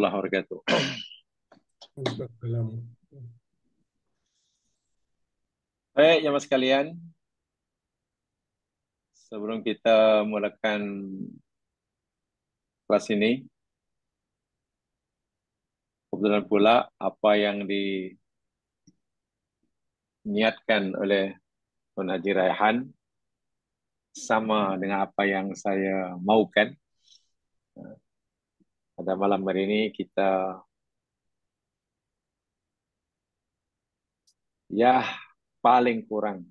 wabarakatuh. Baik, jemaah sekalian, sebelum kita mulakan kelas ini, kebetulan pula apa yang diniatkan oleh Tuan Haji Raihan sama dengan apa yang saya maukan. Pada malam hari ini kita paling kurang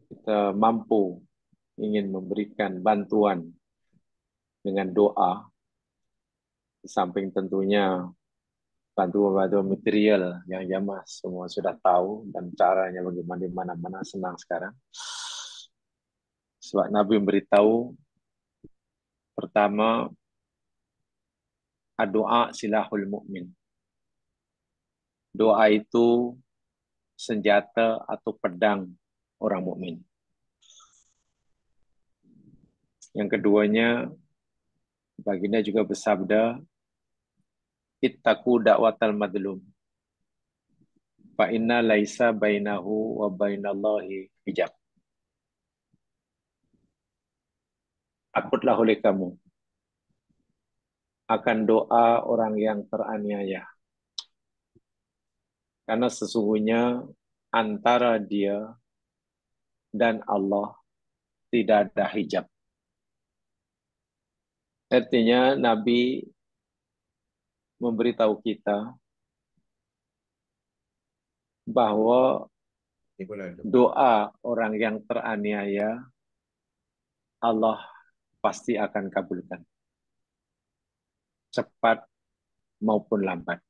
kita mampu ingin memberikan bantuan dengan doa, di samping tentunya bantuan-bantuan material yang jamaah semua sudah tahu dan caranya bagaimana di mana-mana senang sekarang. Sebab Nabi memberitahu pertama, doa silahul mukmin. Doa itu senjata atau pedang orang mukmin. Yang keduanya, baginda juga bersabda, ittaqu da'watal madlum. Fa inna laisa bainahu wa bainallahi hijab. Takutlah oleh kamu akan doa orang yang teraniaya. Karena sesungguhnya antara dia dan Allah tidak ada hijab. Artinya Nabi memberitahu kita bahwa doa orang yang teraniaya Allah pasti akan kabulkan. Cepat maupun lambat.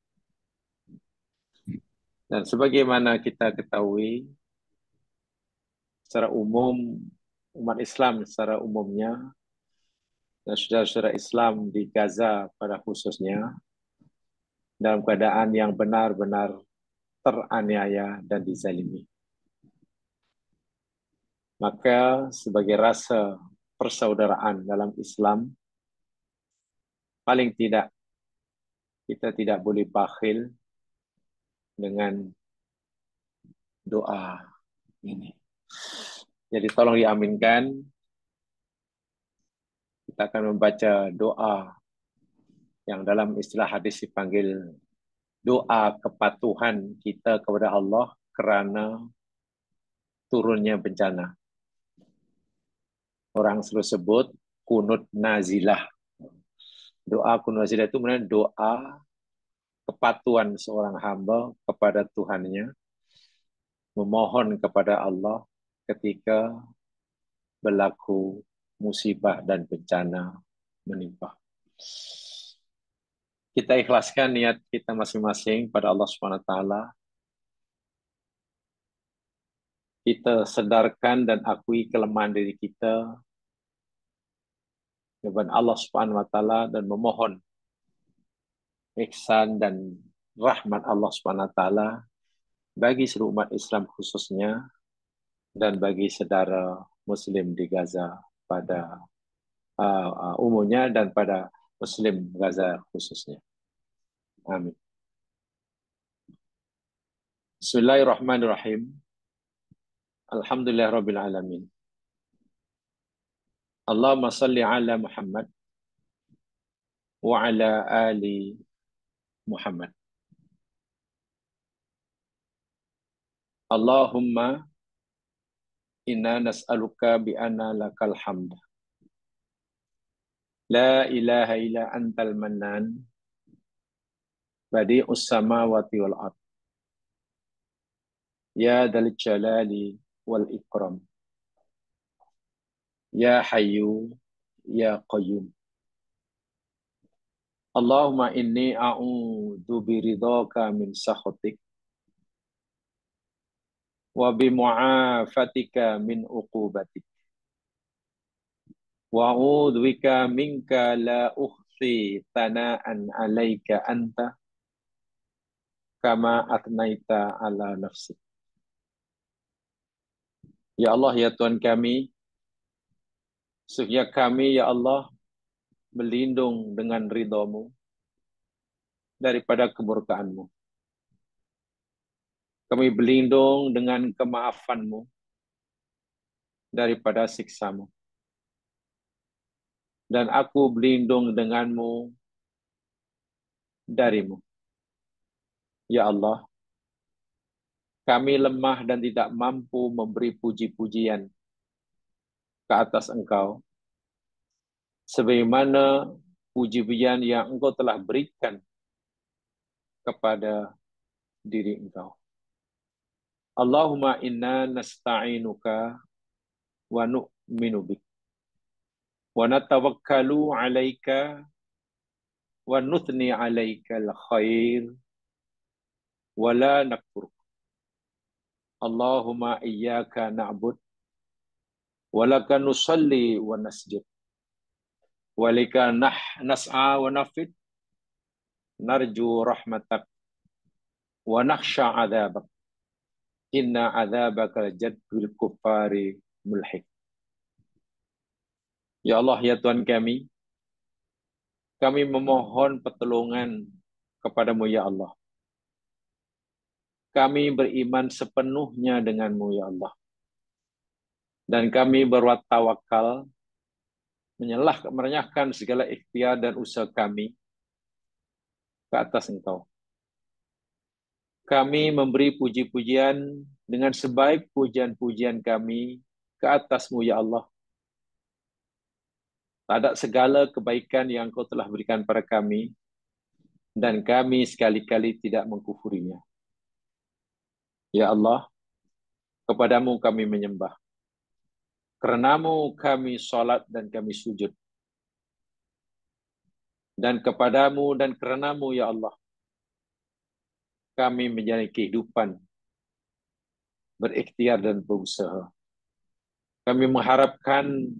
Dan sebagaimana kita ketahui, secara umum, umat Islam secara umumnya, dan saudara-saudara Islam di Gaza pada khususnya, dalam keadaan yang benar-benar teraniaya dan dizalimi. Maka sebagai rasa persaudaraan dalam Islam, paling tidak kita tidak boleh bakhil dengan doa ini. Jadi tolong diaminkan. Kita akan membaca doa yang dalam istilah hadis dipanggil doa kepatuhan kita kepada Allah kerana turunnya bencana. Orang selalu sebut kunut nazilah. Doa kunut nazilah itu sebenarnya doa kepatuhan seorang hamba kepada Tuhannya, memohon kepada Allah ketika berlaku musibah dan bencana menimpa. Kita ikhlaskan niat kita masing-masing pada Allah SWT. Kita sedarkan dan akui kelemahan diri kita kepada Allah SWT dan memohon ihsan dan rahmat Allah SWT bagi seluruh umat Islam khususnya dan bagi saudara Muslim di Gaza pada umumnya dan pada Muslim Gaza khususnya. Amin. Bismillahirrahmanirrahim. Alhamdulillahirabbil alamin. Allahumma salli ala Muhammad wa ala ali Muhammad. Allahumma inna nas'aluka bi anna lakal hamd. La ilaha illa antal mannan badi'us samawati wal ard. Ya dzal jalali wal ikram. Ya hayyu ya qayyum. Allahumma inni a'udzu biridhaka min sakhatik wa bi mu'afatika min uqubatik. Wa a'udzu bika minka la uhsi thana'an 'alaika anta kama atnaita ala nafsi. Ya Allah, ya Tuhan kami, sesungguhnya kami, ya Allah, berlindung dengan ridhamu daripada kemurkaanmu. Kami berlindung dengan kemaafanmu daripada siksamu. Dan aku berlindung denganmu darimu. Ya Allah, kami lemah dan tidak mampu memberi puji-pujian ke atas Engkau, sebagaimana puji-pujian yang Engkau telah berikan kepada diri Engkau. Allahumma inna nasta'inuka wa nu'minu bik wa natawakkalu 'alaika wa nuthni 'alaika al-khair wa la nakfur. Allahumma iyyaka na'bud wa laka nusalli wa nasjud wa lika nas'a wa nafid narju rahmatak wa nakhsha 'adzabak inna 'adzabaka jaddul kuffari mulhik. Ya Allah, ya Tuhan kami memohon pertolongan kepadamu ya Allah. Kami beriman sepenuhnya denganmu ya Allah. Dan kami bertawakal, menyerahkan segala ikhtiar dan usaha kami ke atas Engkau. Kami memberi puji-pujian dengan sebaik pujian-pujian kami ke atasmu ya Allah. Terhadap segala kebaikan yang Engkau telah berikan pada kami, dan kami sekali-kali tidak mengkufurinya. Ya Allah, kepadamu kami menyembah. Kerenamu kami salat dan kami sujud. Dan kepadamu dan kerenamu ya Allah, kami menjalani kehidupan, berikhtiar dan berusaha. Kami mengharapkan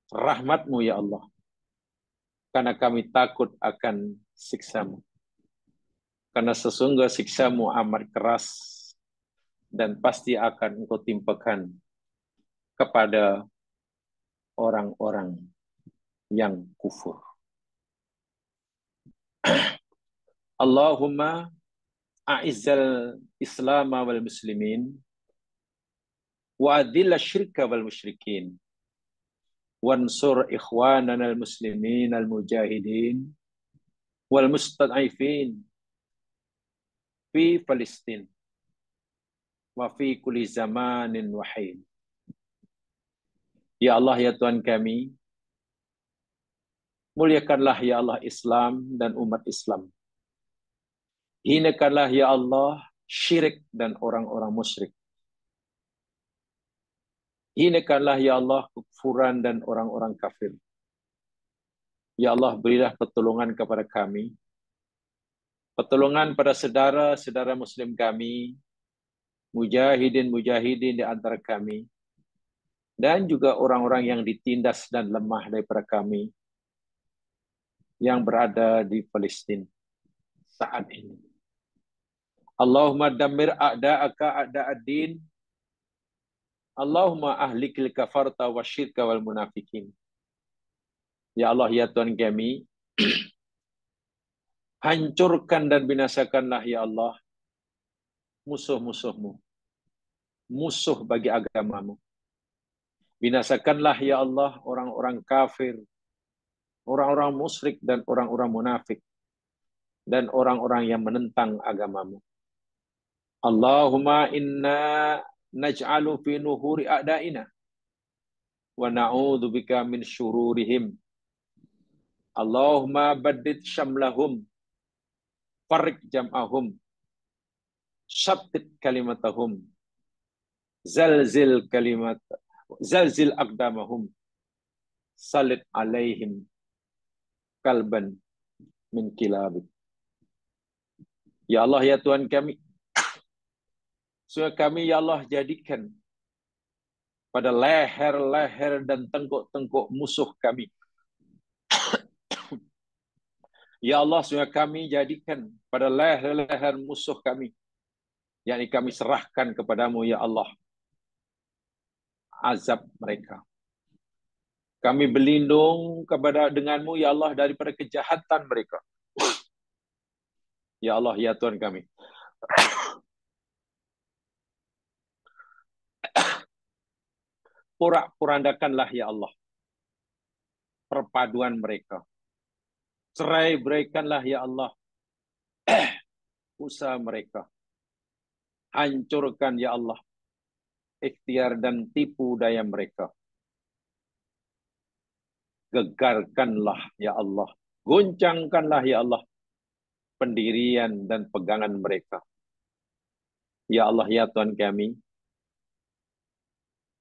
rahmat-Mu ya Allah, karena kami takut akan siksa-Mu. Karena sesungguhnya siksa-Mu amat keras dan pasti akan Engkau timpakan kepada orang-orang yang kufur. Allahumma a'izzal Islam wal muslimin wa adhil syirka wal musyrikin wansur ikhwanana al muslimin al mujahidin wal mustad'ifin fi Palestin wa fi kulli zamanin wa hin. Ya Allah, ya Tuhan kami, muliakanlah ya Allah Islam dan umat Islam. Hinakanlah ya Allah syirik dan orang-orang musyrik. Hinakanlah ya Allah kekufuran dan orang-orang kafir. Ya Allah, berilah pertolongan kepada kami. Pertolongan pada saudara-saudara muslim kami, mujahidin-mujahidin di antara kami, dan juga orang-orang yang ditindas dan lemah daripada kami, yang berada di Palestina saat ini. Allahumma dammir a'da'aka a'da'ad-din. Allahumma ahlikil kafarta wa syirka wal munafikin. Ya Allah, ya Tuhan kami, hancurkan dan binasakanlah ya Allah musuh-musuhmu, musuh bagi agamamu. Binasakanlah ya Allah orang-orang kafir, orang-orang musyrik dan orang-orang munafik, dan orang-orang yang menentang agamamu. Allahumma inna naj'alu fi nuhuri a'da'ina wa na'udzu bika min syururihim. Allahumma baddid syamlahum farriq jam'ahum syattit kalimatahum zalzil aqdamahum salit alaihim kalban min kilabik. Ya Allah, ya Tuhan kami, supaya kami ya Allah jadikan pada leher-leher dan tengkuk-tengkuk musuh kami. Ya Allah, supaya kami jadikan pada leher-leher musuh kami, yakni kami serahkan kepadamu ya Allah azab mereka. Kami berlindung kepada denganmu, ya Allah, daripada kejahatan mereka. Ya Allah, ya Tuhan kami. Porak-porandakanlah, ya Allah, perpaduan mereka. Cerai beraikanlah, ya Allah, usaha mereka. Hancurkan, ya Allah, ikhtiar dan tipu daya mereka. Gegarkanlah, ya Allah. Goncangkanlah, ya Allah, pendirian dan pegangan mereka. Ya Allah, ya Tuhan kami,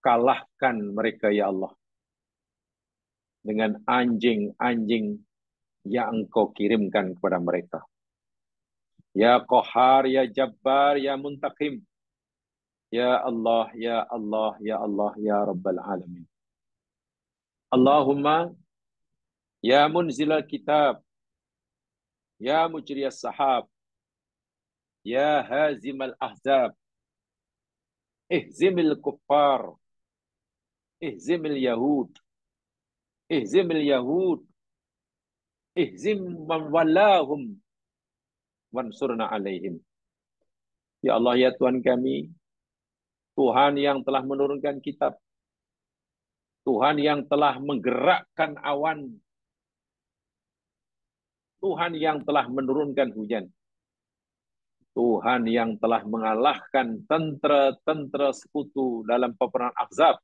kalahkan mereka, ya Allah, dengan anjing-anjing yang Engkau kirimkan kepada mereka. Ya Qahar, ya Jabbar, ya Muntaqim. Ya Allah, ya Allah, ya Allah, ya Rabbal Alamin. Allahumma, ya munzilal kitab, ya mujriyas sahab, ya hazimal ahzab, ihzimil kuffar, ihzimil yahud, ihzimil yahud, ihzim man wallahum, wansurna alaihim. Ya Allah, ya Tuhan kami, Tuhan yang telah menurunkan kitab, Tuhan yang telah menggerakkan awan, Tuhan yang telah menurunkan hujan, Tuhan yang telah mengalahkan tentera-tentera sekutu dalam peperangan Ahzab.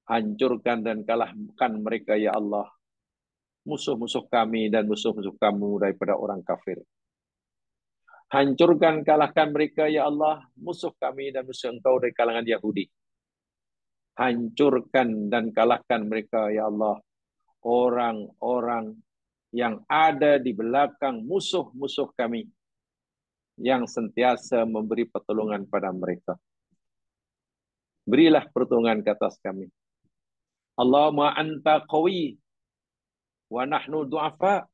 Hancurkan dan kalahkan mereka, ya Allah, musuh-musuh kami dan musuh-musuh kamu daripada orang kafir. Hancurkan, kalahkan mereka, ya Allah, musuh kami dan musuh Engkau dari kalangan Yahudi. Hancurkan dan kalahkan mereka, ya Allah, orang-orang yang ada di belakang musuh-musuh kami, yang sentiasa memberi pertolongan pada mereka. Berilah pertolongan ke atas kami. Allahumma anta qawi wa nahnu du'afa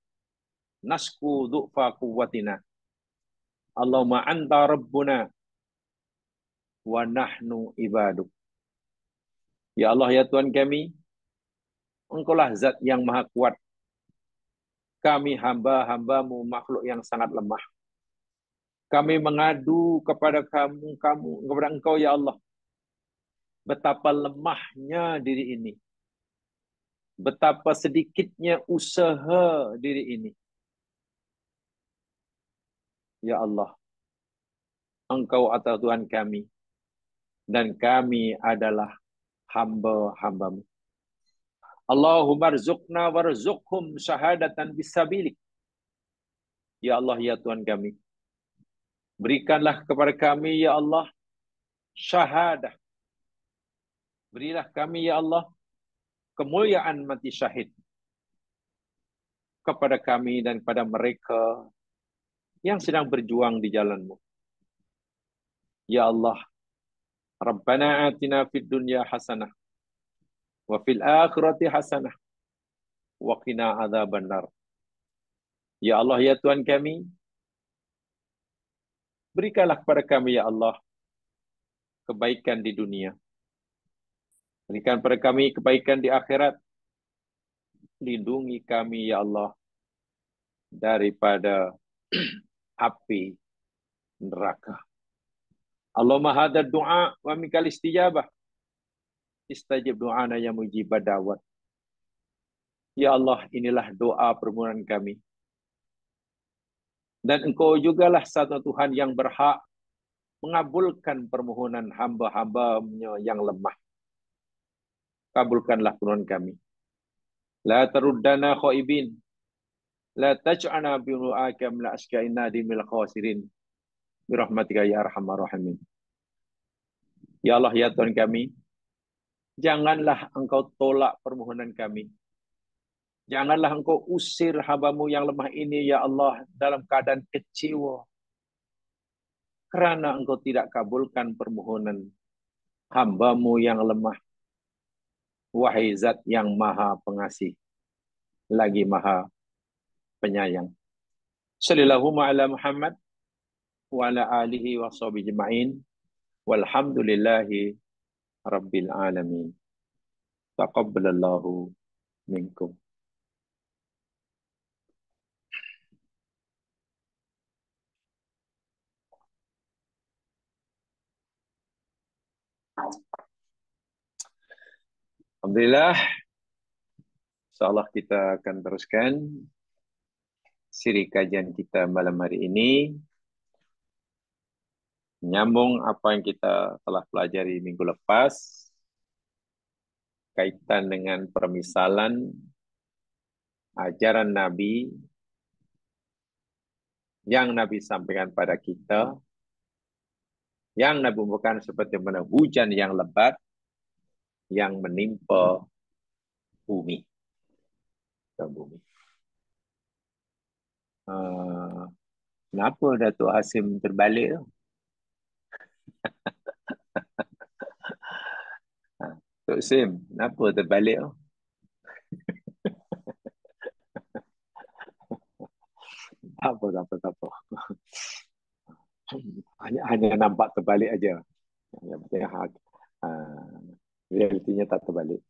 nasku du'fa quwwatina. Allahumma anta rabbuna wa nahnu ibaduk. Ya Allah, ya Tuhan kami, Engkaulah zat yang maha kuat. Kami hamba-hambamu, makhluk yang sangat lemah. Kami mengadu kepada kepada Engkau, ya Allah. Betapa lemahnya diri ini. Betapa sedikitnya usaha diri ini. Ya Allah, Engkau adalah Tuhan kami, dan kami adalah hamba-hambamu. Allahumma rzuqna warzuqhum syahadatan bisabilik. Ya Allah, ya Tuhan kami, berikanlah kepada kami, ya Allah, syahadah. Berilah kami, ya Allah, kemuliaan mati syahid kepada kami dan kepada mereka yang sedang berjuang di jalan-Mu. Ya Allah, Rabbana atina fid dunya hasanah wa fil akhirati hasanah wa qina adzabannar. Ya Allah, ya Tuhan kami, berikanlah kepada kami, ya Allah, kebaikan di dunia. Berikan kepada kami kebaikan di akhirat. Lindungi kami, ya Allah, daripada api neraka. Allahumma hadha du'a wa mikal istijabah. Istajib du'ana ya mujibah da'wat. Ya Allah, inilah doa permohonan kami. Dan Engkau jugalah satu Tuhan yang berhak mengabulkan permohonan hamba-hambanya yang lemah. Kabulkanlah permohonan kami. La taruddana khaibin. La taj'ana bi'nu'aka min al-ashqa'ina dimil khasirin. Birahmatika ya arhamar rahimin. Ya Allah, ya Tuhan kami, janganlah Engkau tolak permohonan kami. Janganlah Engkau usir hamba-Mu yang lemah ini, ya Allah, dalam keadaan kecewa. Kerana Engkau tidak kabulkan permohonan hamba-Mu yang lemah. Wahai Zat yang maha pengasih, lagi maha penyayang. Sallallahu ala Muhammad wa ala alihi wa sahbihi jema'in. Walhamdulillahi rabbil alamin. Taqabbalallahu minkum. Alhamdulillah, insyaallah kita akan teruskan siri kajian kita malam hari ini, menyambung apa yang kita telah pelajari minggu lepas, kaitan dengan permisalan ajaran Nabi yang Nabi sampaikan pada kita, yang Nabi bukan seperti mana hujan yang lebat yang menimpa bumi. Bumi. Kenapa Datuk Hasim terbalik tu? Tok Sim, kenapa terbalik tu? Apa. Hanya nampak terbalik aja. Yang penting realitinya tak terbalik.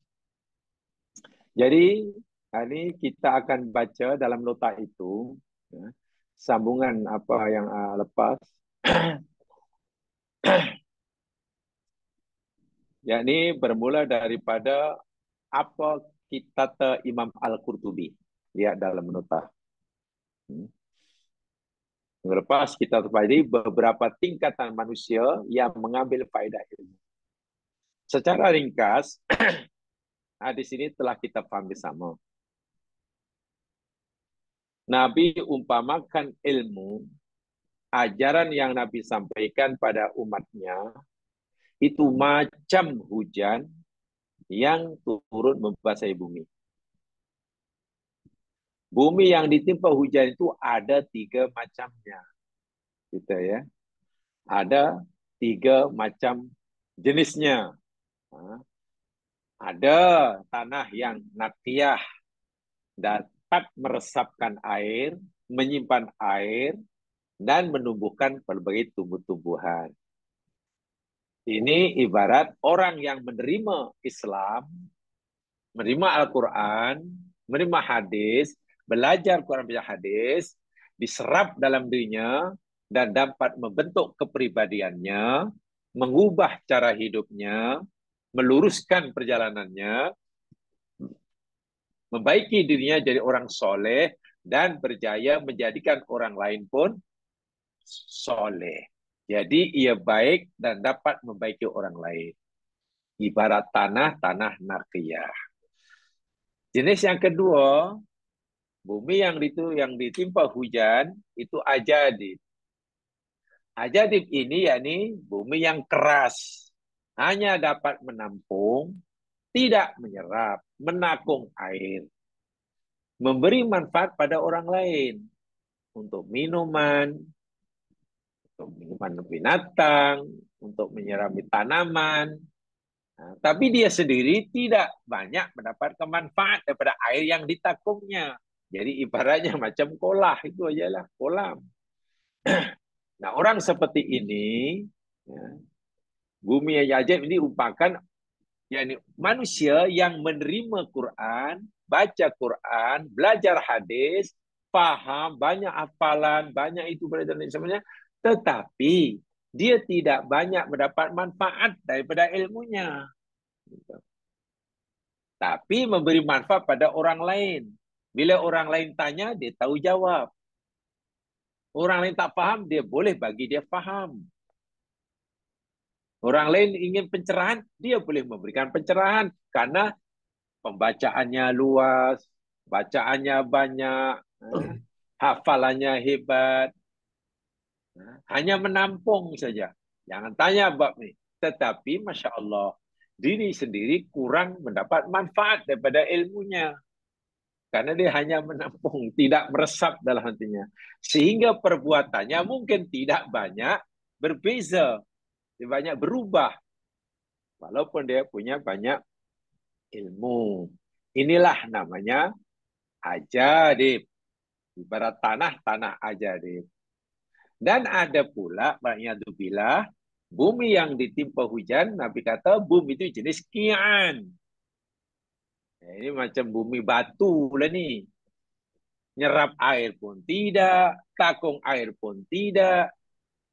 Jadi, hari ini kita akan baca dalam nota itu, ya, sambungan apa yang lepas, yakni bermula daripada apa kitab Imam Al-Qurtubi. Lihat dalam nota. Lepas kita terpelajari beberapa tingkatan manusia yang mengambil faedah ilmu. Secara ringkas, di sini telah kita faham bersama. Nabi umpamakan ilmu, ajaran yang Nabi sampaikan pada umatnya, itu macam hujan yang turun membasahi bumi. Bumi yang ditimpa hujan itu ada 3 macamnya. Kita ya. Ada 3 macam jenisnya. Ada tanah yang nakiyah, dapat meresapkan air, menyimpan air, dan menumbuhkan berbagai tumbuh-tumbuhan. Ini ibarat orang yang menerima Islam, menerima Al-Quran, menerima hadis, belajar Quran dan hadis, diserap dalam dirinya, dan dapat membentuk kepribadiannya, mengubah cara hidupnya, meluruskan perjalanannya, membaiki dirinya jadi orang soleh, dan berjaya menjadikan orang lain pun soleh. Jadi ia baik dan dapat membaiki orang lain. Ibarat tanah nakiyah. Jenis yang kedua, bumi yang ditimpa hujan, itu ajadib. Ajadib ini yakni bumi yang keras. Hanya dapat menampung, tidak menyerap, menakung air. Memberi manfaat pada orang lain. Untuk minuman binatang, untuk menyirami tanaman. Tapi dia sendiri tidak banyak mendapatkan manfaat daripada air yang ditakungnya. Jadi ibaratnya macam kolah, itu ajalah kolam. Nah, orang seperti ini, ya, bumi yang ajaib ini umpamakan yakni manusia yang menerima Quran, baca Quran, belajar hadis, faham, banyak hafalan, banyak itu dan sebenarnya, tetapi dia tidak banyak mendapat manfaat daripada ilmunya. Tapi memberi manfaat pada orang lain. Bila orang lain tanya, dia tahu jawab. Orang lain tak faham, dia boleh bagi dia faham. Orang lain ingin pencerahan, dia boleh memberikan pencerahan. Karena pembacaannya luas, bacaannya banyak, hafalannya hebat. Hanya menampung saja. Jangan tanya bab ni. Tetapi Masya Allah, diri sendiri kurang mendapat manfaat daripada ilmunya. Karena dia hanya menampung, tidak meresap dalam hatinya. Sehingga perbuatannya mungkin tidak banyak berbeza. Dia banyak berubah. Walaupun dia punya banyak ilmu. Inilah namanya ajadib. Ibarat tanah ajadib. Dan ada pula, ba'yadzubillah, bumi yang ditimpa hujan, Nabi kata bumi itu jenis ki'an. Ini macam bumi batu lah ni. Nyerap air pun tidak, takung air pun tidak.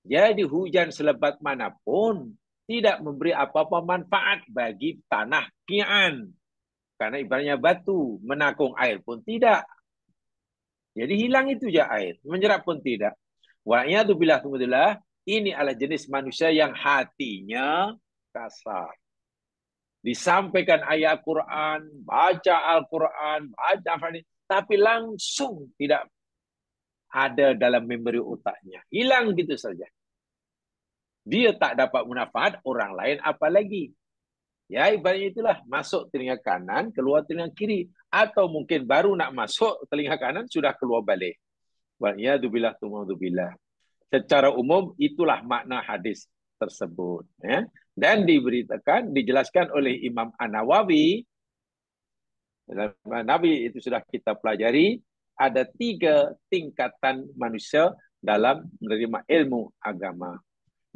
Jadi hujan selebat manapun tidak memberi apa-apa manfaat bagi tanah kian. Karena ibaratnya batu, menakung air pun tidak. Jadi hilang itu je air, menyerap pun tidak. Wa'iyadzubillah, ini adalah jenis manusia yang hatinya kasar. Disampaikan ayat Quran, baca Al-Quran, baca hadis, tapi langsung tidak ada dalam memori otaknya. Hilang gitu saja. Dia tak dapat manfaat, orang lain apalagi. Ya, ibaratnya itulah, masuk telinga kanan, keluar telinga kiri. Atau mungkin baru nak masuk telinga kanan, sudah keluar balik. Wa'iyadzubillah, tumadzubillah. Secara umum, itulah makna hadis tersebut. Ya. Dan diberitakan, dijelaskan oleh Imam An-Nawawi, Nabi itu sudah kita pelajari, ada 3 tingkatan manusia dalam menerima ilmu agama.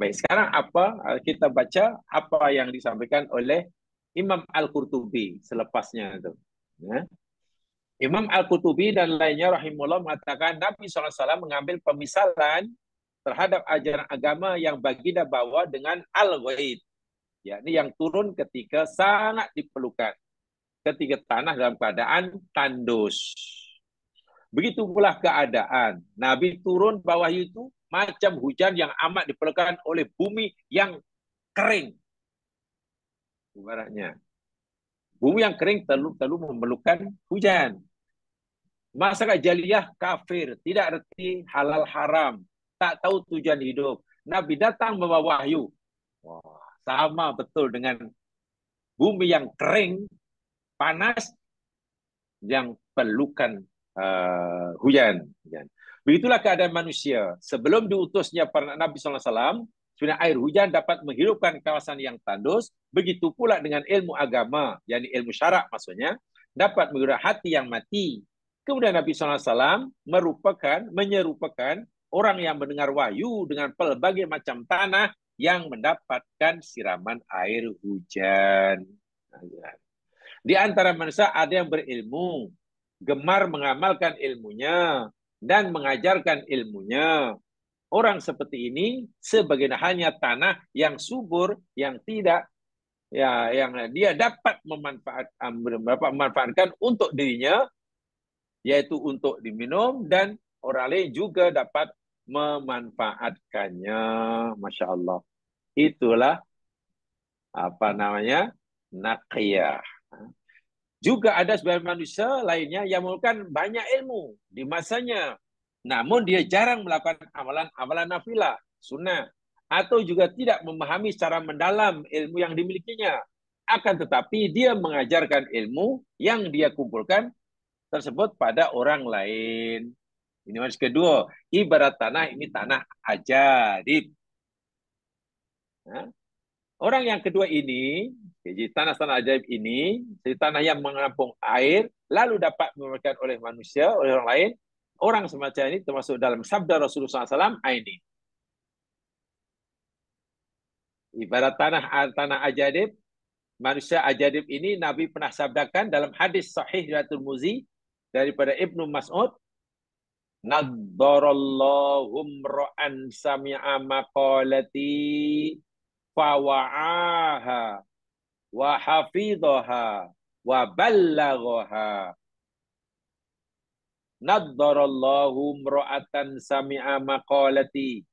Baik, sekarang apa kita baca apa yang disampaikan oleh Imam Al-Qurtubi selepasnya itu. Ya. Imam Al-Qurtubi dan lainnya rahimahullah mengatakan Nabi SAW mengambil pemisalan terhadap ajaran agama yang baginda bawa dengan al-ghaib, yakni yang turun ketika sangat diperlukan, ketika tanah dalam keadaan tandus. Begitu pula keadaan. Nabi turun bawah itu macam hujan yang amat diperlukan oleh bumi yang kering. Ibaratnya. Bumi yang kering terlalu memerlukan hujan. Masyarakat Jaliyah kafir, tidak erti halal haram, tak tahu tujuan hidup. Nabi datang membawa wahyu. Wah, sama betul dengan bumi yang kering, panas, yang perlukan hujan. Begitulah keadaan manusia. Sebelum diutusnya para Nabi SAW, sebenarnya air hujan dapat menghidupkan kawasan yang tandus. Begitu pula dengan ilmu agama, yakni ilmu syarak maksudnya, dapat menggerak hati yang mati. Kemudian Nabi SAW menyerupakan orang yang mendengar wahyu dengan pelbagai macam tanah yang mendapatkan siraman air hujan. Di antara manusia ada yang berilmu, gemar mengamalkan ilmunya, dan mengajarkan ilmunya. Orang seperti ini sebagai halnya tanah yang subur, yang tidak, ya, yang dia dapat memanfaatkan untuk dirinya, yaitu untuk diminum, dan orang lain juga dapat memanfaatkannya. Masya Allah. Itulah apa namanya, naqiyah. Juga ada sebagian manusia lainnya yang memiliki banyak ilmu di masanya, namun dia jarang melakukan amalan-amalan nafilah, sunnah, atau juga tidak memahami secara mendalam ilmu yang dimilikinya. Akan tetapi dia mengajarkan ilmu yang dia kumpulkan tersebut pada orang lain. Ini maksud kedua, ibarat tanah ini tanah ajaib. Orang yang kedua ini, jadi tanah-tanah ajaib ini, jadi tanah yang menampung air, lalu dapat digunakan oleh manusia, oleh orang lain. Orang semacam ini termasuk dalam sabda Rasulullah SAW, ini. Ibarat tanah ajaib, manusia ajaib ini Nabi pernah sabdakan dalam hadis sahih riwayatul Muzi daripada Ibnu Mas'ud, Naddarallahu mra'an sami'a maqalati fawa'aha wa hafidhaha wa ballaghaha. Naddarallahu mra'atan sami'a maqalati.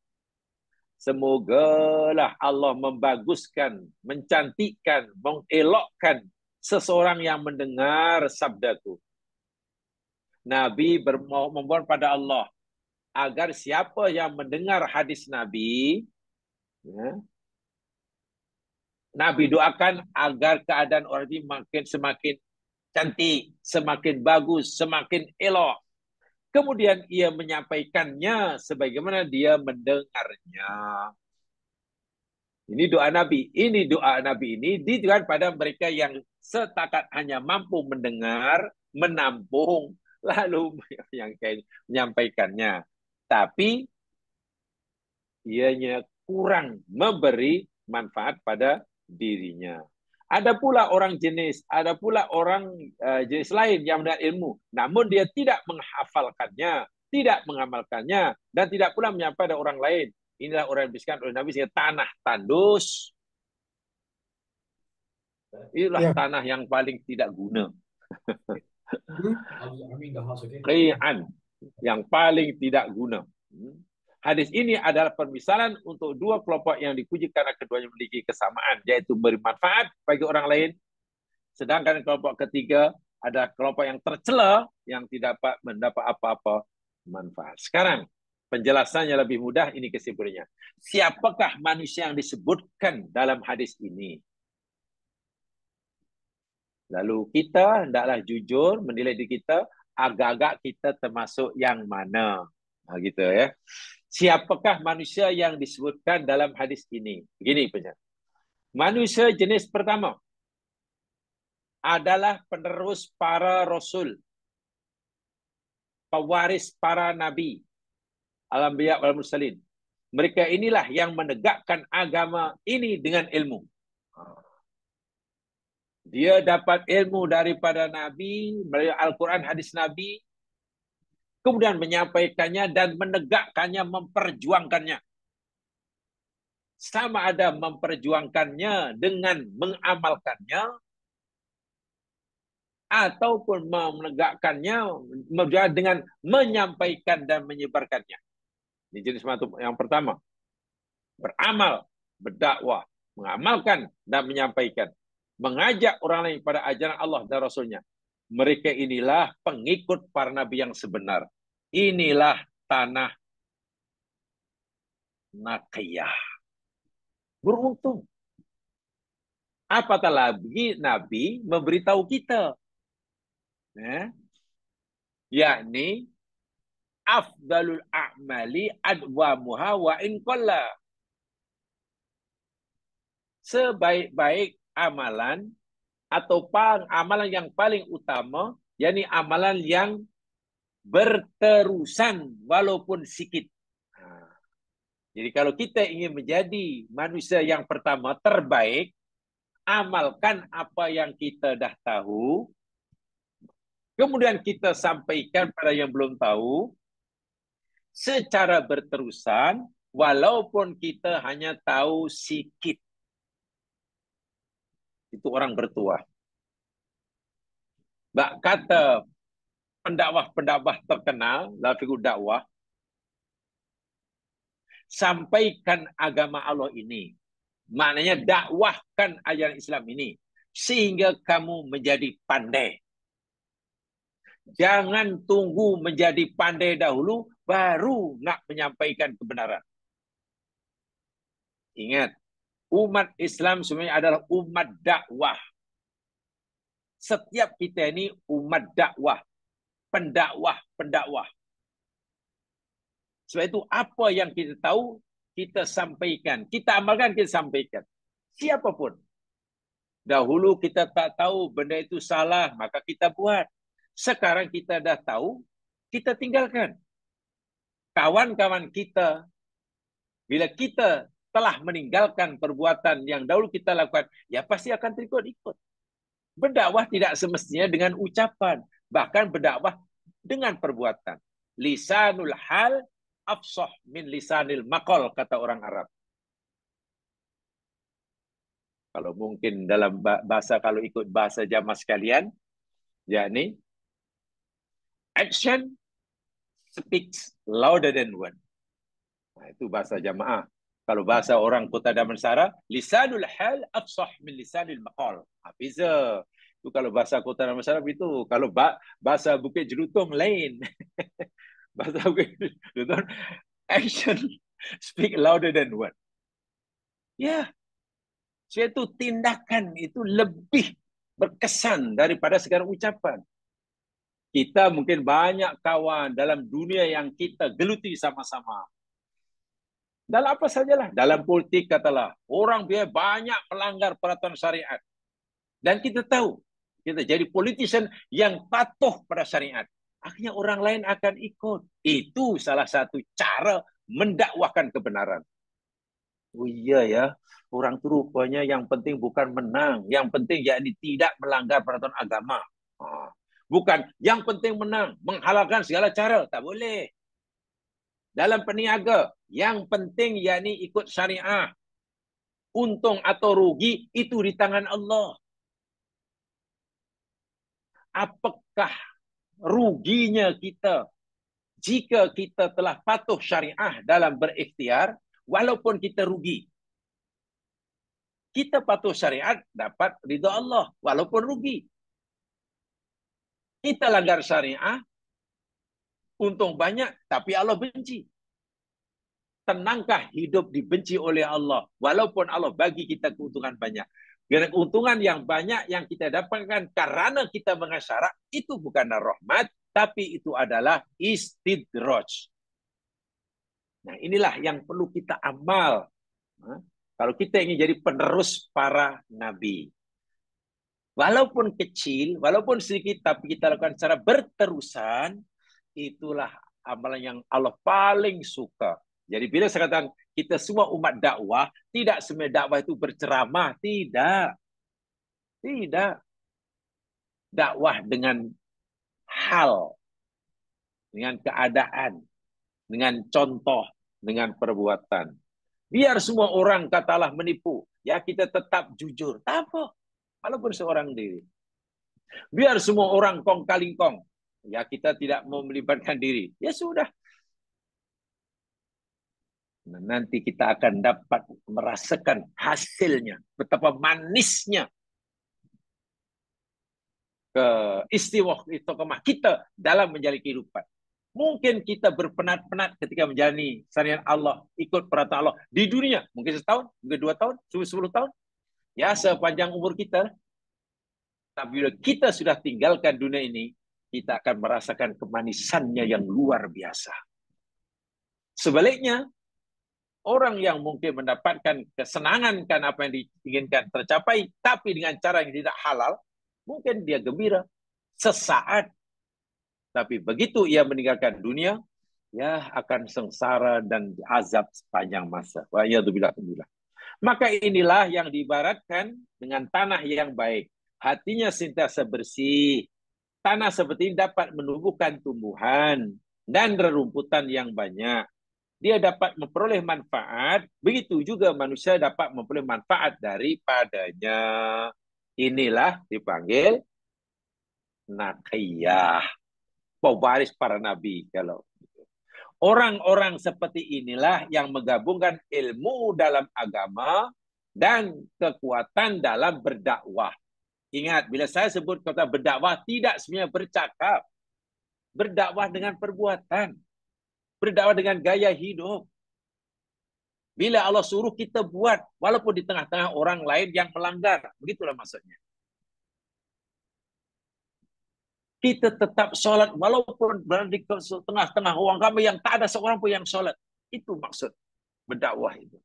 Semogalah Allah membaguskan, mencantikkan, mengelokkan seseorang yang mendengar sabdaku. Nabi memohon pada Allah agar siapa yang mendengar hadis Nabi, ya, Nabi doakan agar keadaan orang ini semakin cantik, semakin bagus, semakin elok. Kemudian ia menyampaikannya sebagaimana dia mendengarnya. Ini doa Nabi. Ini doa Nabi ini ditujukan pada mereka yang setakat hanya mampu mendengar, menampung, lalu yang menyampaikannya. Tapi ianya kurang memberi manfaat pada dirinya. Ada pula orang jenis, ada pula orang jenis lain yang mendapat ilmu, namun dia tidak menghafalkannya, tidak mengamalkannya, dan tidak pula menyampaikan pada orang lain. Inilah orang yang dibiskan oleh Nabi sehingga tanah tandus. Inilah Ya. tanah yang paling tidak guna. Hmm. Qi'an, yang paling tidak guna. Hadis ini adalah permisalan untuk dua kelompok yang dipuji karena keduanya memiliki kesamaan, yaitu beri manfaat bagi orang lain. Sedangkan kelompok ketiga ada kelompok yang tercela, yang tidak dapat mendapat apa-apa manfaat. Sekarang, penjelasannya lebih mudah, ini kesimpulannya. Siapakah manusia yang disebutkan dalam hadis ini? Lalu kita hendaklah jujur menilai diri kita, agak-agak kita termasuk yang mana. Nah, gitu ya. Siapakah manusia yang disebutkan dalam hadis ini? Begini penjelasan. Manusia jenis pertama adalah penerus para rasul, pewaris para nabi, al-anbiya wal mursalin. Mereka inilah yang menegakkan agama ini dengan ilmu. Dia dapat ilmu daripada Nabi, melalui Al-Quran, hadis Nabi, kemudian menyampaikannya dan menegakkannya, memperjuangkannya. Sama ada memperjuangkannya dengan mengamalkannya, ataupun menegakkannya dengan menyampaikan dan menyebarkannya. Ini jenis yang pertama. Beramal, berdakwah, mengamalkan dan menyampaikan. Mengajak orang lain pada ajaran Allah dan Rasulnya. Mereka inilah pengikut para nabi yang sebenar. Inilah tanah Naqiyah. Beruntung. Apatah lagi Nabi memberitahu kita. Yakni, afdalul a'mali adwamuha wa in qalla. Sebaik-baik amalan atau amalan yang paling utama, yakni amalan yang berterusan walaupun sedikit. Jadi kalau kita ingin menjadi manusia yang pertama terbaik, amalkan apa yang kita dah tahu, kemudian kita sampaikan pada yang belum tahu, secara berterusan, walaupun kita hanya tahu sedikit. Itu orang bertuah. Kata pendakwah-pendakwah terkenal dalam figur dakwah, sampaikan agama Allah ini. Maknanya dakwahkan ajaran Islam ini sehingga kamu menjadi pandai. Jangan tunggu menjadi pandai dahulu baru nak menyampaikan kebenaran. Ingat, umat Islam sebenarnya adalah umat dakwah. Setiap kita ini umat dakwah, pendakwah. Sebab itu apa yang kita tahu, kita sampaikan. Kita amalkan, kita sampaikan. Siapapun. Dahulu kita tak tahu benda itu salah, maka kita buat. Sekarang kita dah tahu, kita tinggalkan. Kawan-kawan kita, bila kita telah meninggalkan perbuatan yang dahulu kita lakukan, ya pasti akan terikut-ikut. Berdakwah tidak semestinya dengan ucapan, bahkan berdakwah dengan perbuatan. Lisanul hal afsah min lisanil maqal, kata orang Arab. Kalau mungkin dalam bahasa, kalau ikut bahasa jamaah sekalian, yakni action speaks louder than word. Nah, itu bahasa jamaah. Kalau bahasa orang Kota Damansara, lisanul hal afsah min lisanil maqal. Hafiza. Itu kalau bahasa Kota Damansara itu. Kalau bahasa Bukit Jelutong lain. Bahasa Bukit Jelutong, action speak louder than word. Ya. Suatu tindakan itu lebih berkesan daripada segala ucapan. Kita mungkin banyak kawan dalam dunia yang kita geluti sama-sama. Dalam apa sajalah. Dalam politik katalah, orang biasa banyak melanggar peraturan syariat. Dan kita tahu, kita jadi politician yang patuh pada syariat. Akhirnya orang lain akan ikut. Itu salah satu cara mendakwahkan kebenaran. Oh iya ya, orang itu rupanya yang penting bukan menang, yang penting yakni tidak melanggar peraturan agama. Ah. Bukan yang penting menang, menghalalkan segala cara, tak boleh. Dalam peniaga, yang penting yakni ikut syariah. Untung atau rugi itu di tangan Allah. Apakah ruginya kita jika kita telah patuh syariah dalam berikhtiar, walaupun kita rugi? Kita patuh syariat dapat ridha Allah, walaupun rugi. Kita langgar syariah, untung banyak, tapi Allah benci. Tenangkah hidup dibenci oleh Allah, walaupun Allah bagi kita keuntungan banyak? Karena keuntungan yang banyak yang kita dapatkan karena kita mengasyarak, itu bukan rahmat, tapi itu adalah istidraj. Nah, inilah yang perlu kita amal. Kalau kita ingin jadi penerus para nabi. Walaupun kecil, walaupun sedikit, tapi kita lakukan secara berterusan, itulah amalan yang Allah paling suka. Jadi bila saya katakan kita semua umat dakwah, tidak semua dakwah itu berceramah, tidak. Tidak. Dakwah dengan hal, dengan keadaan, dengan contoh, dengan perbuatan. Biar semua orang katalah menipu, ya kita tetap jujur. Tak apa, walaupun seorang diri. Biar semua orang kong kaling kong, ya kita tidak mau melibatkan diri. Ya sudah. Nah, nanti kita akan dapat merasakan hasilnya. Betapa manisnya istiqomah kita dalam menjalani kehidupan. Mungkin kita berpenat-penat ketika menjalani syariat Allah, ikut peraturan Allah di dunia. Mungkin setahun, mungkin 2 tahun, 10 tahun. Ya, sepanjang umur kita. Tapi bila kita sudah tinggalkan dunia ini, kita akan merasakan kemanisannya yang luar biasa. Sebaliknya, orang yang mungkin mendapatkan kesenangan kan apa yang diinginkan tercapai, tapi dengan cara yang tidak halal, mungkin dia gembira sesaat. Tapi begitu ia meninggalkan dunia, ya akan sengsara dan azab sepanjang masa. Wa'iyadzubillah. Maka inilah yang diibaratkan dengan tanah yang baik. Hatinya sentiasa bersih. Tanah seperti ini dapat menumbuhkan tumbuhan dan rerumputan yang banyak. Dia dapat memperoleh manfaat, begitu juga manusia dapat memperoleh manfaat daripadanya. Inilah dipanggil nakiyah, pewaris para nabi. Kalau orang-orang seperti inilah yang menggabungkan ilmu dalam agama dan kekuatan dalam berdakwah. Ingat, bila saya sebut kata berdakwah, tidak sebenarnya bercakap. Berdakwah dengan perbuatan. Berdakwah dengan gaya hidup. Bila Allah suruh kita buat, walaupun di tengah-tengah orang lain yang melanggar. Begitulah maksudnya. Kita tetap sholat, walaupun berada di tengah-tengah orang kami yang tak ada seorang pun yang sholat. Itu maksud berdakwah itu.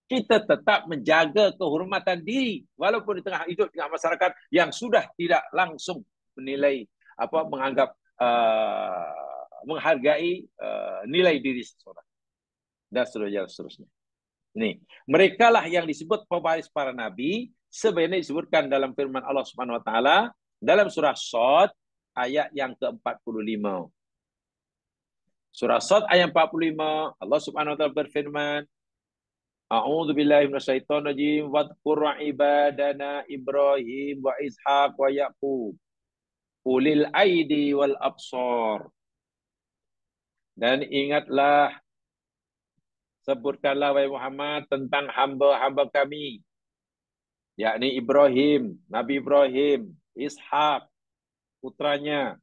Kita tetap menjaga kehormatan diri, walaupun di tengah hidup dengan masyarakat yang sudah tidak langsung menilai, menganggap, menghargai nilai diri seseorang. Dan seterusnya. Nih, mereka lah yang disebut pewaris para nabi, sebenarnya disebutkan dalam firman Allah Subhanahu wa taala dalam surah Shad ayat yang ke-45. Surah Shad ayat 45, Allah Subhanahu wa taala berfirman, A'udzu billahi minasyaitonir rajim, wadhkur ibadana Ibrahim wa Ishaq wa Yaqub ulil aidi wal absar. Dan ingatlah, sebutkanlah wahai Muhammad tentang hamba-hamba kami, yakni Ibrahim, Nabi Ibrahim, Ishak putranya,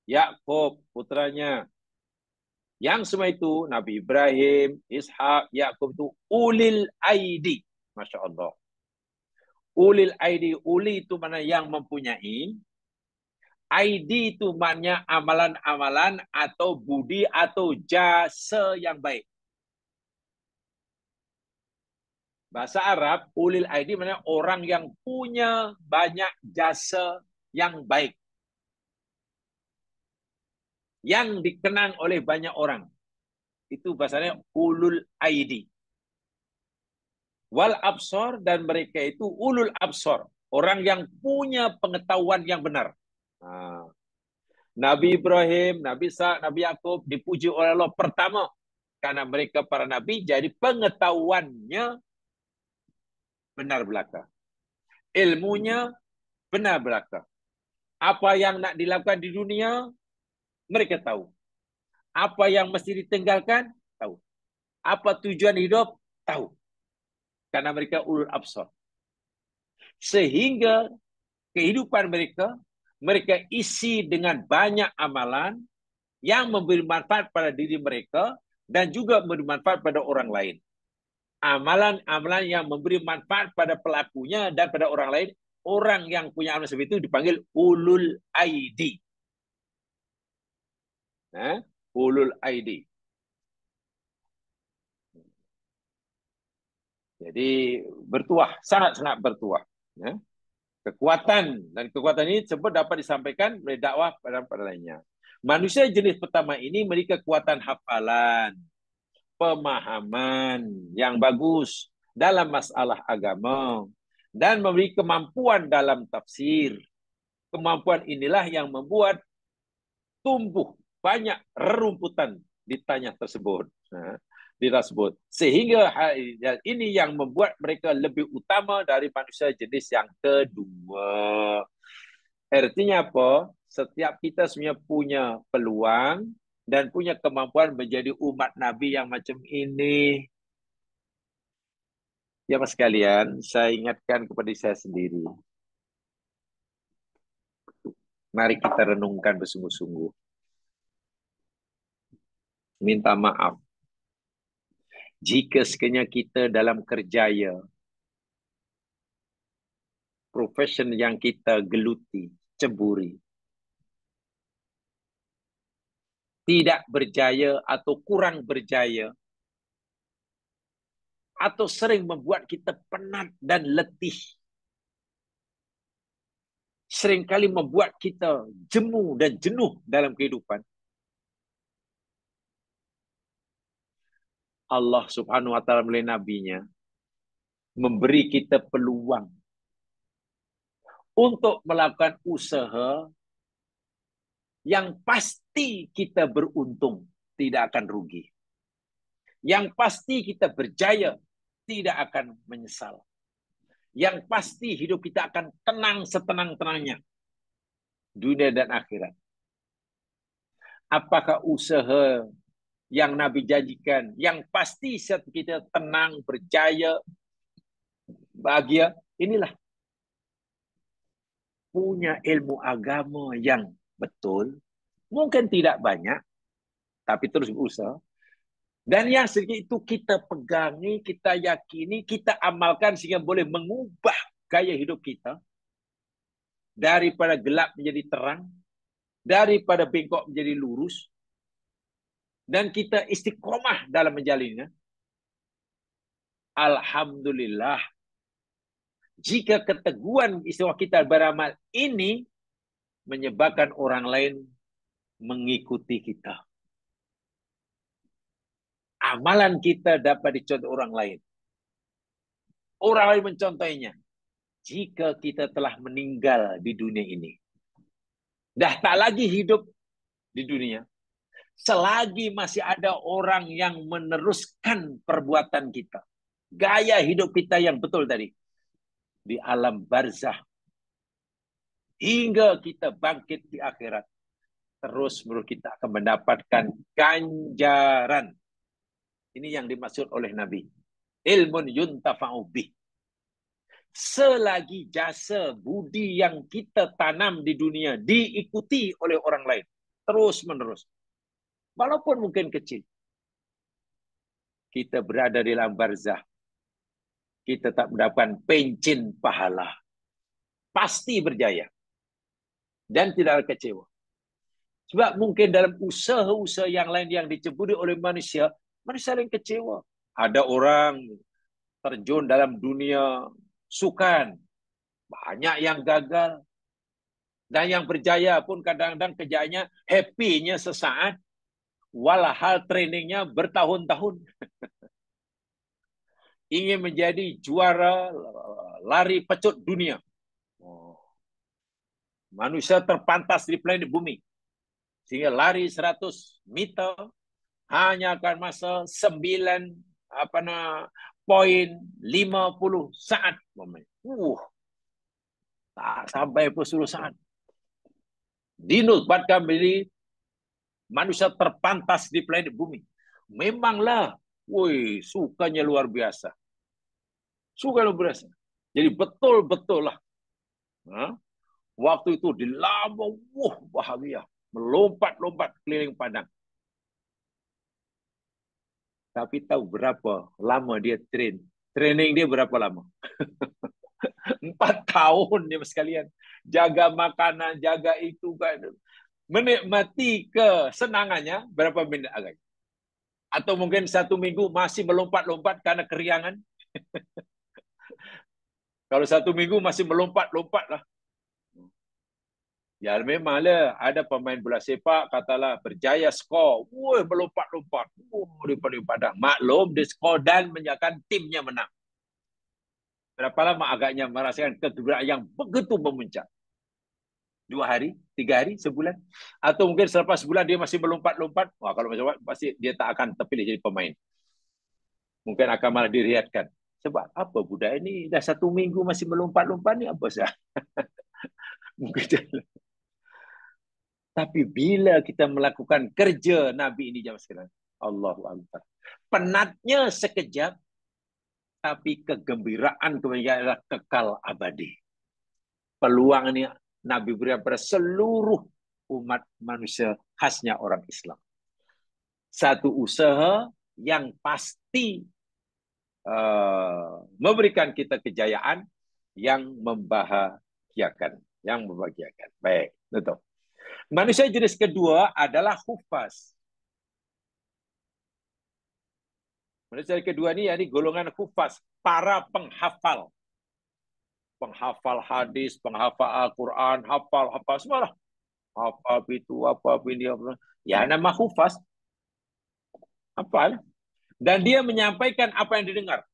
Yakub putranya. Yang semua itu Nabi Ibrahim, Ishak, Yakub itu ulil aidi. Masya Allah. Ulil aidi, uli itu mana yang mempunyai. ID itu maknanya amalan-amalan atau budi atau jasa yang baik. Bahasa Arab, ulil aidi maknanya orang yang punya banyak jasa yang baik. Yang dikenang oleh banyak orang. Itu bahasanya ulul aidi. Wal absor, dan mereka itu ulul absor, orang yang punya pengetahuan yang benar. Nah, Nabi Ibrahim, Nabi Isa, Nabi Yakub dipuji oleh Allah pertama karena mereka para nabi, jadi pengetahuannya benar belaka, ilmunya benar belaka. Apa yang nak dilakukan di dunia, mereka tahu. Apa yang mesti ditinggalkan, tahu. Apa tujuan hidup, tahu. Karena mereka ulul absar. Sehingga kehidupan mereka, mereka isi dengan banyak amalan yang memberi manfaat pada diri mereka dan juga memberi manfaat pada orang lain. Amalan-amalan yang memberi manfaat pada pelakunya dan pada orang lain, orang yang punya amalan seperti itu dipanggil ulul aidi. Nah, ulul aidi. Jadi bertuah, sangat-sangat bertuah. Ya. Kekuatan, dan kekuatan ini sebut dapat disampaikan oleh dakwah pada lainnya. Manusia jenis pertama ini memiliki kekuatan hafalan, pemahaman yang bagus dalam masalah agama, dan memiliki kemampuan dalam tafsir. Kemampuan inilah yang membuat tumbuh banyak rerumputan di tanah tersebut. Tersebut. Sehingga ini yang membuat mereka lebih utama dari manusia jenis yang kedua. Artinya apa? Setiap kita sebenarnya punya peluang dan punya kemampuan menjadi umat Nabi yang macam ini. Ya mas sekalian, saya ingatkan kepada saya sendiri. Mari kita renungkan bersungguh-sungguh. Minta maaf. Jika sekiranya kita dalam kerjaya, profession yang kita geluti, ceburi, tidak berjaya atau kurang berjaya, atau sering membuat kita penat dan letih, seringkali membuat kita jemu dan jenuh dalam kehidupan, Allah Subhanahu wa taala melalui nabinya memberi kita peluang untuk melakukan usaha yang pasti kita beruntung, tidak akan rugi. Yang pasti kita berjaya, tidak akan menyesal. Yang pasti hidup kita akan tenang setenang-tenangnya, dunia dan akhirat. Apakah usaha yang Nabi janjikan, yang pasti saat kita tenang, berjaya, bahagia, inilah punya ilmu agama yang betul, mungkin tidak banyak, tapi terus berusaha. Dan yang sedikit itu kita pegangi, kita yakini, kita amalkan sehingga boleh mengubah gaya hidup kita daripada gelap menjadi terang, daripada bengkok menjadi lurus, dan kita istiqomah dalam menjalinnya. Alhamdulillah, jika keteguhan istiwa kita beramal ini menyebabkan orang lain mengikuti kita. Amalan kita dapat dicontoh orang lain. Orang lain mencontohnya. Jika kita telah meninggal di dunia ini, dah tak lagi hidup di dunia, selagi masih ada orang yang meneruskan perbuatan kita, gaya hidup kita yang betul tadi, di alam barzah, hingga kita bangkit di akhirat, terus menurut kita akan mendapatkan ganjaran. Ini yang dimaksud oleh Nabi. Ilmun yuntafa'u bih. Selagi jasa budi yang kita tanam di dunia diikuti oleh orang lain, terus menerus, walaupun mungkin kecil, kita berada di dalam barzah, kita tak mendapatkan pencin pahala, pasti berjaya dan tidak kecewa. Sebab mungkin dalam usaha-usaha yang lain yang diceburi oleh manusia, manusia yang kecewa. Ada orang terjun dalam dunia sukan, banyak yang gagal. Dan yang berjaya pun kadang-kadang kerjanya happy-nya sesaat, walhal trainingnya bertahun-tahun. ingin menjadi juara lari pecut dunia. Manusia terpantas di planet bumi. Sehingga lari 100 meter hanya akan masa 9,50 saat. Tak sampai 10 saat. Dinobatkan menjadi manusia terpantas di planet bumi. Memanglah, sukanya luar biasa. Suka luar biasa. Jadi betul-betul lah. Waktu itu di Lampung, bahagia. Melompat-lompat keliling padang. Tapi tahu berapa lama dia train? Training dia berapa lama? 4 tahun dia sekalian. Jaga makanan, jaga itu kan. Menikmati kesenangannya berapa minit agaknya? Atau mungkin 1 minggu masih melompat-lompat karena keriangan? Kalau 1 minggu masih melompat-lompat lah. Ya memanglah ada pemain bola sepak katalah berjaya skor, melompat-lompat, di padang. Maklum dia skor dan menyatakan timnya menang. Berapa lama agaknya merasakan kegembiraan yang begitu memuncak? 2 hari, 3 hari, sebulan? Atau mungkin selepas sebulan dia masih melompat-lompat? Wah, kalau macam pasti dia tak akan terpilih jadi pemain. Mungkin akan malah diriatkan. Sebab apa budak ini dah 1 minggu masih melompat-lompat ni apa sah? Mungkin. Tapi bila kita melakukan kerja Nabi ini jamaah sekalian, Allahu Akbar. Penatnya sekejap, tapi kegembiraan kemudian adalah kekal abadi. Peluang ini Nabi berikan pada seluruh umat manusia, khasnya orang Islam. Satu usaha yang pasti memberikan kita kejayaan yang membahagiakan. Baik, betul. Manusia jenis kedua adalah hufaz. Manusia kedua ini yakni golongan hufaz, para penghafal. Penghafal hadis, penghafal Al-Quran, hafal semua lah. Hafal itu, apa ini, apa. Ya nama hufaz. Hafal. Dan dia menyampaikan apa yang didengar.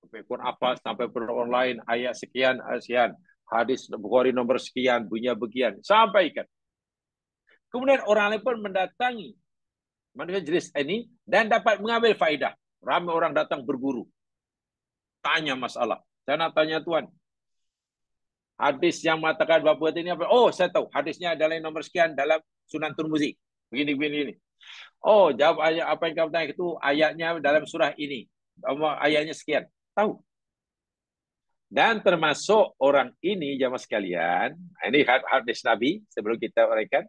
Sampai Quran apa, sampai orang lain, ayat sekian, hadis Bukhari nomor sekian, bunyinya bagian. Sampaikan. Kemudian orang lain pun mendatangi manusia jenis ini dan dapat mengambil faedah. Ramai orang datang berguru. Tanya masalah. Saya nak tanya Tuan. Hadis yang mengatakan bahawa ini apa? Oh, saya tahu. Hadisnya adalah nomor sekian dalam Sunan Tirmizi. Begini. Oh, jawab ayat apa yang kamu tanya itu ayatnya dalam surah ini. Ayatnya sekian. Tahu. Dan termasuk orang ini jamaah sekalian. Ini hadis Nabi sebelum kita uraikan.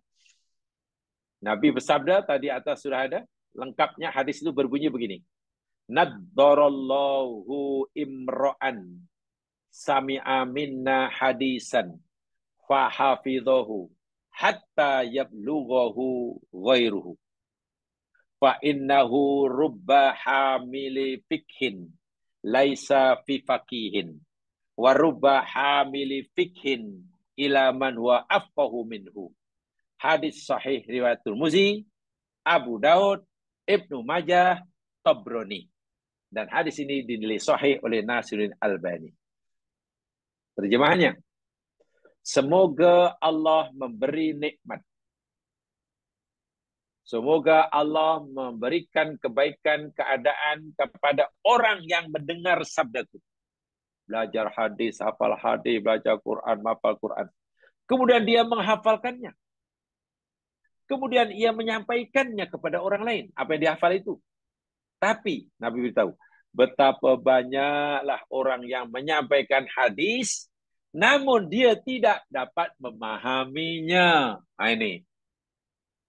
Nabi bersabda, tadi atas sudah ada, lengkapnya hadis itu berbunyi begini. Naddarallahu imra'an sami'a minna hadisan fahafidhahu hatta yablughahu ghairuhu. Fa innahu rubba hamili fikhin laisa fi faqihin wa rubba hamili fikhin ila man huwa afqahu minhu. Hadis sahih riwayat Tirmizi, Abu Daud, Ibnu Majah, Tabrani. Dan hadis ini dinilai sahih oleh Nasiruddin Albani. Terjemahannya, semoga Allah memberi nikmat. Semoga Allah memberikan kebaikan keadaan kepada orang yang mendengar sabdaku. Belajar hadis, hafal hadis, belajar Quran, hafal Quran. Kemudian dia menghafalkannya. Kemudian ia menyampaikannya kepada orang lain. Apa yang dihafal itu. Tapi Nabi beritahu, betapa banyaklah orang yang menyampaikan hadis, namun dia tidak dapat memahaminya. Nah,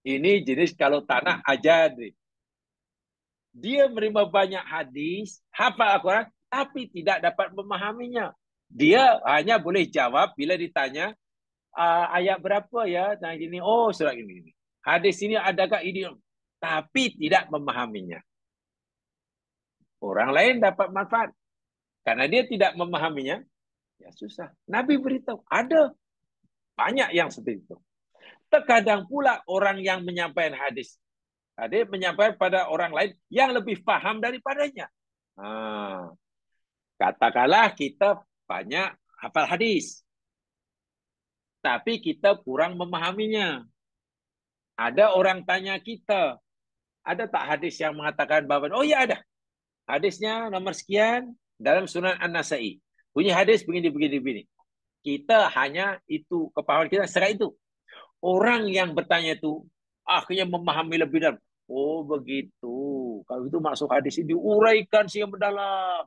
ini jenis kalau tanah ajadri. Dia menerima banyak hadis, hafal Al-Quran, tapi tidak dapat memahaminya. Dia hanya boleh jawab bila ditanya, ayat berapa ya? Nah, gini, oh surat ini. Hadis ini adakah ini? Tapi tidak memahaminya. Orang lain dapat manfaat. Karena dia tidak memahaminya, ya susah. Nabi beritahu, ada banyak yang seperti itu. Terkadang pula orang yang menyampaikan hadis menyampaikan pada orang lain yang lebih paham daripadanya. Katakanlah kita banyak hafal hadis, tapi kita kurang memahaminya. Ada orang tanya kita, ada tak hadis yang mengatakan bahwa, oh ya ada, hadisnya nomor sekian dalam Sunan An-Nasai. Bunyi hadis begini. Kita hanya itu, kepahaman kita secara itu. Orang yang bertanya itu akhirnya memahami lebih dalam. Oh begitu. Kalau itu masuk hadis ini diuraikan sehingga mendalam.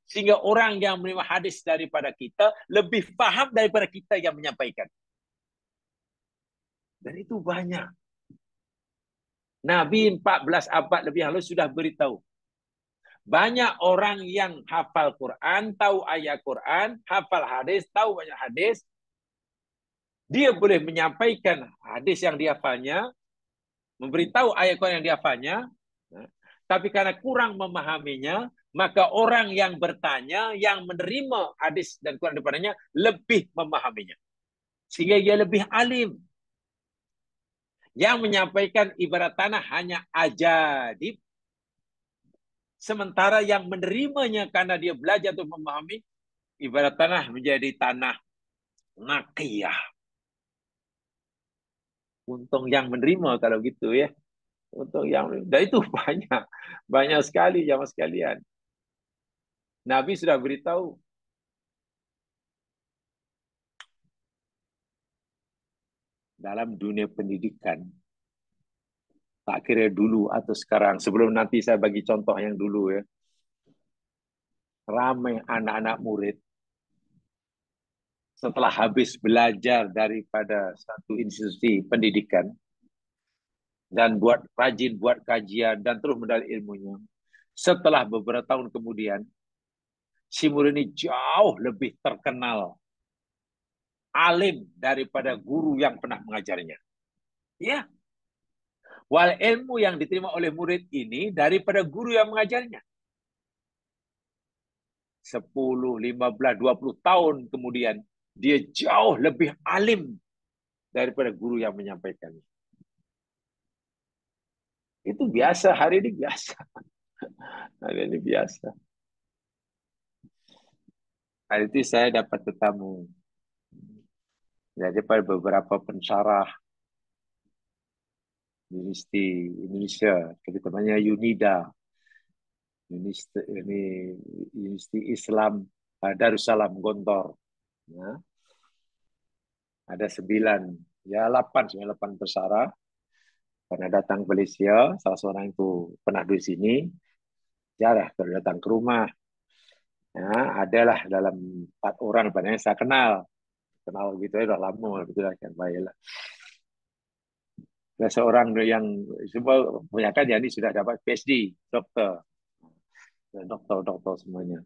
Sehingga orang yang menerima hadis daripada kita lebih paham daripada kita yang menyampaikan. Dan itu banyak. Nabi 14 abad lebih lalu sudah beritahu. Banyak orang yang hafal Quran, tahu ayat Quran, hafal hadis, tahu banyak hadis. Dia boleh menyampaikan hadis yang dihafalnya, memberitahu ayat Quran yang dihafalnya, tapi karena kurang memahaminya, maka orang yang bertanya, yang menerima hadis dan Quran daripadanya, lebih memahaminya. Sehingga dia lebih alim. Yang menyampaikan ibarat tanah hanya ajadib, sementara yang menerimanya karena dia belajar untuk memahami, ibarat tanah menjadi tanah naqiyah. Untung yang menerima kalau gitu ya. Untung yang, dan itu banyak sekali jamaah sekalian. Nabi sudah beritahu dalam dunia pendidikan, tak kira dulu atau sekarang, sebelum nanti saya bagi contoh yang dulu ya, ramai anak-anak murid setelah habis belajar daripada satu institusi pendidikan dan buat rajin, buat kajian dan terus mendalami ilmunya. Setelah beberapa tahun kemudian, si murid ini jauh lebih terkenal, alim daripada guru yang pernah mengajarnya. Ya, wal ilmu yang diterima oleh murid ini daripada guru yang mengajarnya. 10, 15, 20 tahun kemudian, dia jauh lebih alim daripada guru yang menyampaikannya. Itu biasa, hari ini biasa. Hari ini biasa. Hari itu saya dapat tetamu. Jadi pada beberapa pensyarah Universiti Indonesia, terutamanya UNIDA, Universiti Islam Darussalam Gontor. Ya. Ada 8 pensyarah pernah datang ke Malaysia. Salah seorang itu pernah di sini. Jarah kalau datang ke rumah. Ya, adalah dalam 4 orang yang saya kenal gitu ya, udah lama gitu kan, baiklah. Ada seorang yang semua kebanyakan yang ini sudah dapat PhD, doktor semuanya.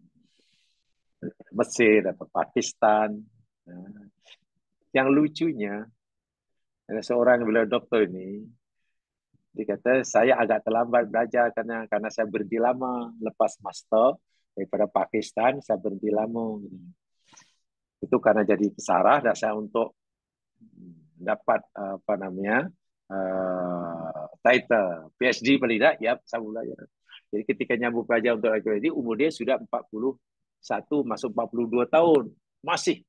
Mesir, dapat Pakistan. Nah, yang lucunya, ada seorang beliau doktor ini, dia kata saya agak terlambat belajar karena saya berhenti lama lepas master daripada Pakistan, saya berhenti lama. Itu karena jadi pesarah dan saya untuk dapat title PhD paling tidak, ya saya belajar. Jadi ketika nyambung pelajar untuk PhD, umur dia sudah 41 masuk 42 tahun. Masih.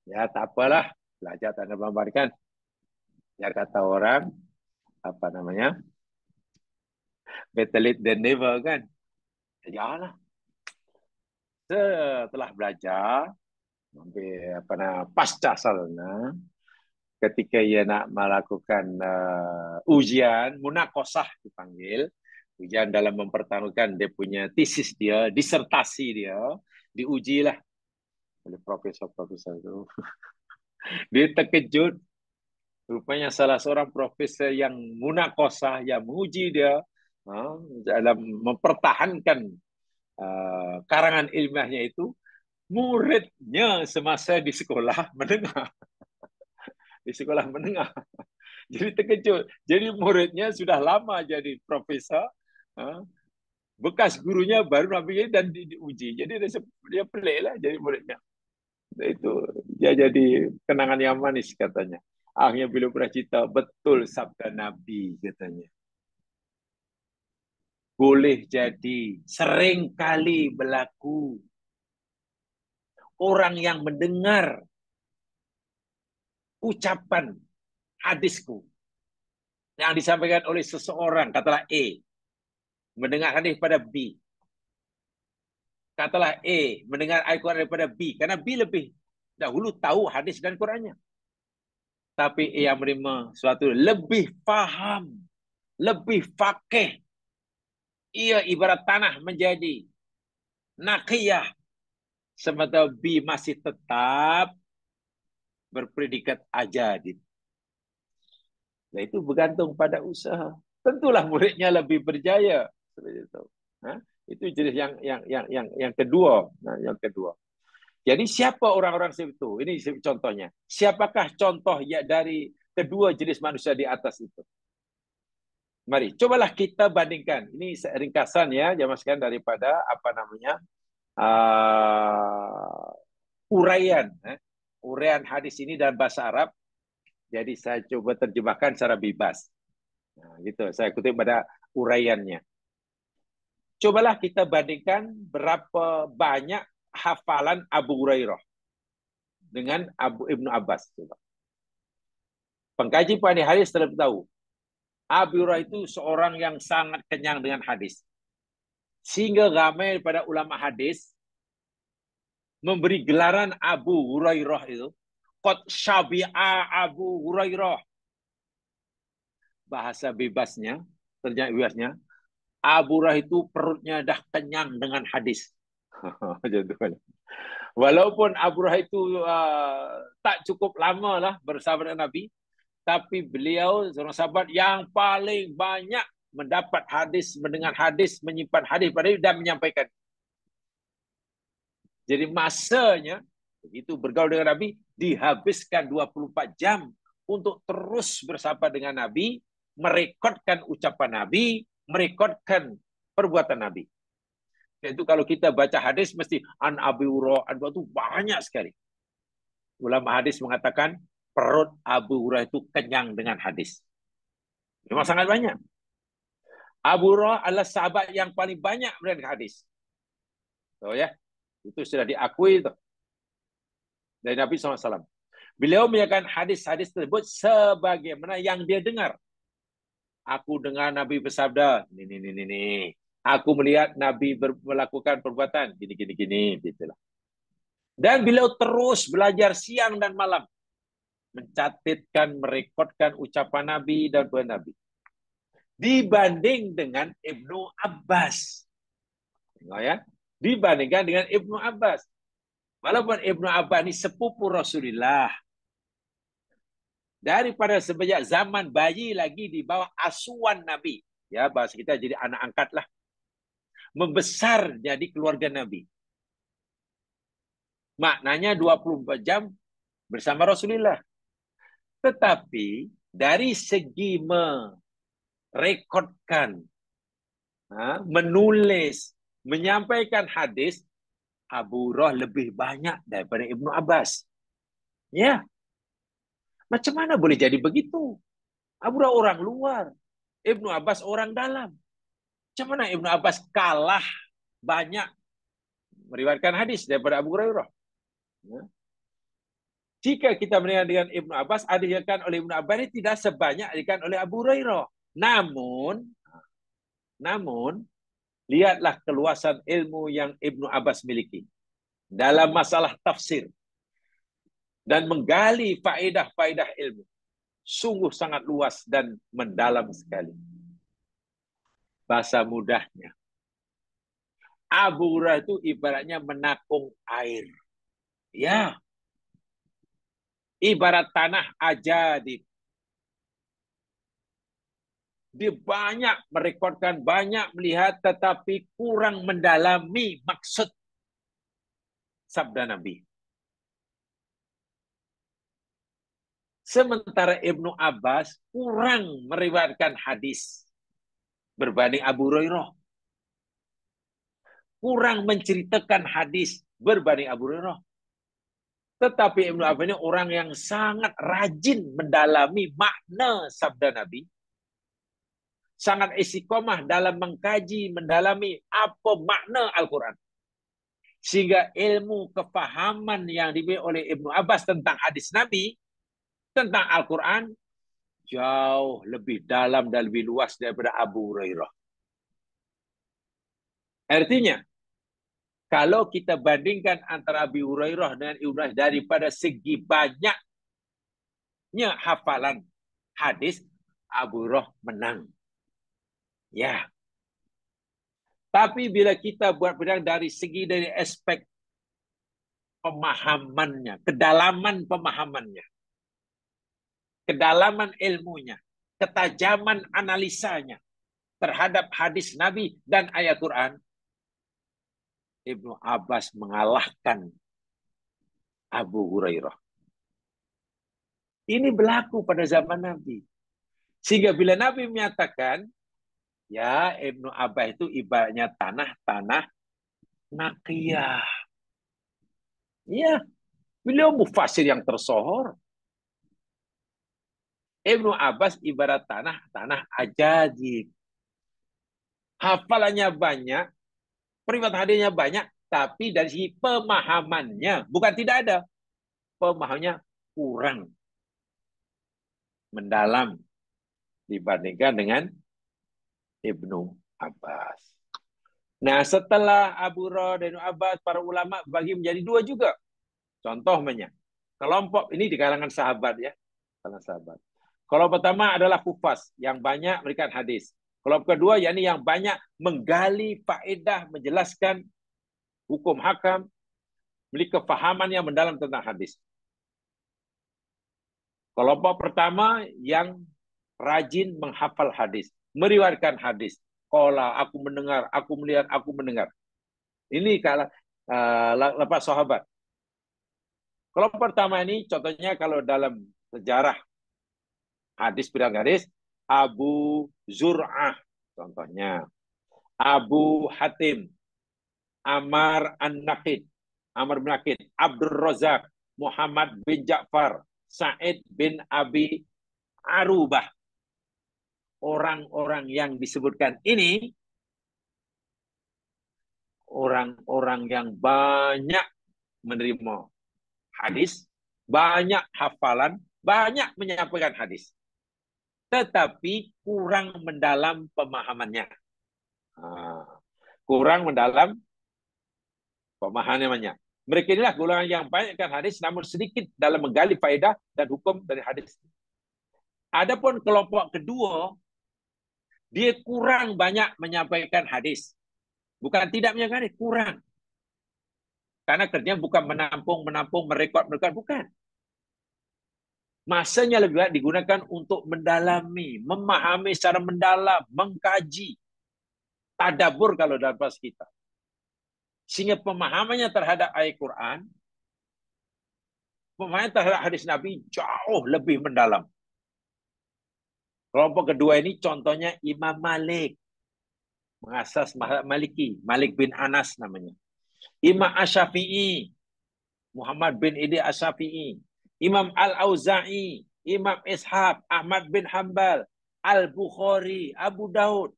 Ya tak apalah, belajar tak kan. Ya kata orang, better late than never kan. Ya lah. Setelah belajar, pasca sarjana, ketika ia nak melakukan ujian, munakosah dipanggil, ujian dalam mempertaruhkan dia punya tesis dia, disertasi dia, diujilah oleh profesor-profesor itu. Dia terkejut, rupanya salah seorang profesor yang munakosah, yang menguji dia dalam mempertahankan karangan ilmiahnya itu, muridnya semasa di sekolah menengah. Di sekolah menengah. Jadi terkejut. Jadi muridnya sudah lama jadi profesor, bekas gurunya baru ambil dan diuji. Jadi dia pelik lah jadi muridnya. Itu dia jadi kenangan yang manis katanya. Akhirnya beliau pernah cerita, betul sabda Nabi katanya. Boleh jadi sering kali berlaku orang yang mendengar ucapan hadisku yang disampaikan oleh seseorang, katalah A, mendengar hadis pada B. Katalah A mendengar Al-Quran daripada B, karena B lebih dahulu tahu hadis dan Qurannya. Tapi A yang menerima suatu lebih faham, lebih fakih. Ia ibarat tanah menjadi naqiyah, sementara B masih tetap berpredikat ajadid. Nah, itu bergantung pada usaha. Tentulah muridnya lebih berjaya. Itu jenis yang kedua. Nah, yang kedua. Jadi siapa orang-orang seperti itu? Ini contohnya. Siapakah contoh ya dari kedua jenis manusia di atas itu? Mari, cobalah kita bandingkan. Ini ringkasan ya, jamaah sekalian, daripada apa namanya uraian, uraian hadis ini dalam bahasa Arab. Jadi saya coba terjemahkan secara bebas. Nah, gitu. Saya kutip pada uraiannya. Cobalah kita bandingkan berapa banyak hafalan Abu Hurairah dengan Ibnu Abbas. Coba. Pengkaji hadis telah tahu, Abu Hurairah itu seorang yang sangat kenyang dengan hadis. Sehingga ramai pada ulama hadis memberi gelaran Abu Hurairah itu, Qad syabi'a Abu Hurairah. Bahasa bebasnya, terjemah bebasnya, Abu Hurairah itu perutnya dah kenyang dengan hadis. Walaupun Abu Hurairah itu tak cukup lama lah bersama dengan Nabi, tapi beliau seorang sahabat yang paling banyak mendapat hadis, mendengar hadis, menyimpan hadis pada diri dan menyampaikan. Jadi masanya begitu bergaul dengan Nabi dihabiskan 24 jam untuk terus bersama dengan Nabi, merekodkan ucapan Nabi, merekodkan perbuatan Nabi. Itu kalau kita baca hadis mesti an Abi Hurairah itu banyak sekali. Ulama hadis mengatakan perut Abu Hurairah itu kenyang dengan hadis. Memang sangat banyak. Abu Hurairah adalah sahabat yang paling banyak meriwayatkan hadis. So, ya, itu sudah diakui itu dari Nabi SAW. Beliau menyatakan hadis-hadis tersebut sebagaimana yang dia dengar. Aku dengar Nabi bersabda, ini. Aku melihat Nabi melakukan perbuatan gini. Gitulah. Dan beliau terus belajar siang dan malam, mencatatkan, merekodkan ucapan Nabi dan perbuatan Nabi. Dibanding dengan Ibnu Abbas. Ya, dibandingkan dengan Ibnu Abbas. Walaupun Ibnu Abbas ini sepupu Rasulullah, daripada sejak zaman bayi lagi di bawah asuhan Nabi, ya bahasa kita jadi anak angkat lah, membesar jadi keluarga Nabi. Maknanya 24 jam bersama Rasulullah. Tetapi dari segi merekodkan, menulis, menyampaikan hadis, Abu Hurairah lebih banyak daripada Ibnu Abbas. Ya, macam mana boleh jadi begitu? Abu Hurairah orang luar, Ibnu Abbas orang dalam. Macam mana Ibnu Abbas kalah banyak meriwayatkan hadis daripada Abu Hurairah? Ya. Jika kita melihat dengan Ibnu Abbas, diriwayatkan oleh Ibnu Abbas ini tidak sebanyak diriwayatkan oleh Abu Hurairah. Namun, lihatlah keluasan ilmu yang Ibnu Abbas miliki dalam masalah tafsir dan menggali faedah-faedah ilmu. Sungguh sangat luas dan mendalam sekali. Bahasa mudahnya, Abu Hurairah itu ibaratnya menakung air. Ya, ibarat tanah ajadib. Dia banyak merekodkan, banyak melihat, tetapi kurang mendalami maksud sabda Nabi. Sementara Ibnu Abbas kurang meriwayatkan hadis berbanding Abu Hurairah. Kurang menceritakan hadis berbanding Abu Hurairah. Tetapi Ibnu Abbas ini orang yang sangat rajin mendalami makna sabda Nabi. sangat istiqomah dalam mengkaji, mendalami apa makna Al-Quran. Sehingga ilmu kefahaman yang dimiliki oleh Ibnu Abbas tentang hadis Nabi, tentang Al-Quran, jauh lebih dalam dan lebih luas daripada Abu Hurairah. Artinya, kalau kita bandingkan antara Abu Hurairah dengan Ibnu Abbas daripada segi banyaknya hafalan hadis, Abu Hurairah menang. Ya. Tapi bila kita buat pedang dari aspek pemahamannya, kedalaman pemahamannya, kedalaman ilmunya, ketajaman analisanya terhadap hadis Nabi dan ayat Quran, Ibnu Abbas mengalahkan Abu Hurairah. Ini berlaku pada zaman Nabi. Sehingga bila Nabi menyatakan, ya Ibnu Abbas itu ibaratnya tanah-tanah naqiyah. Ya, beliau mufasir yang tersohor. Ibnu Abbas ibarat tanah ajadib. Hafalannya banyak, periwayat hadisnya banyak, tapi dari segi pemahamannya bukan tidak ada. Pemahamannya kurang mendalam dibandingkan dengan Ibnu Abbas. Nah, setelah Abu Hurairah dan Ibnu Abbas, para ulama bagi menjadi dua juga. Contohnya, kelompok ini di kalangan sahabat ya, kalangan sahabat. Kalau pertama adalah hufaz yang banyak memberikan hadis. Kalau kedua yakni yang banyak menggali faedah, menjelaskan hukum hakam, memiliki kefahaman yang mendalam tentang hadis. Kelompok pertama yang rajin menghafal hadis, meriwayatkan hadis. Qala, aku mendengar, aku melihat, aku mendengar. Ini kalau lepas sahabat. Kelompok pertama ini contohnya kalau dalam sejarah hadis bidang hadis, Abu Zur'ah contohnya, Abu Hatim, Amar An-Naqid, Amr bin Naqid, Abdul Razak, Muhammad bin Ja'far, Sa'id bin Abi Arubah. Orang-orang yang disebutkan ini orang-orang yang banyak menerima hadis, banyak hafalan, banyak menyampaikan hadis. Tetapi kurang mendalam pemahamannya. Kurang mendalam pemahamannya. Mereka inilah golongan yang banyakkan hadis namun sedikit dalam menggali faedah dan hukum dari hadis. Adapun kelompok kedua, dia kurang banyak menyampaikan hadis. Bukan tidak menyampaikan hadis, kurang. Karena kerjanya bukan menampung, merekod, bukan. Masanya lebih banyak digunakan untuk mendalami, memahami secara mendalam, mengkaji, tadabbur kalau dalam bahasa kita. Sehingga pemahamannya terhadap ayat Quran, pemahaman terhadap hadis Nabi jauh lebih mendalam. Kelompok kedua ini contohnya Imam Malik, mengasas mazhab Maliki, Malik bin Anas namanya. Imam Asy-Syafi'i, Muhammad bin Idris Asy-Syafi'i, Imam Al-Auza'i, Imam Ishaq, Ahmad bin Hanbal, Al-Bukhari, Abu Daud.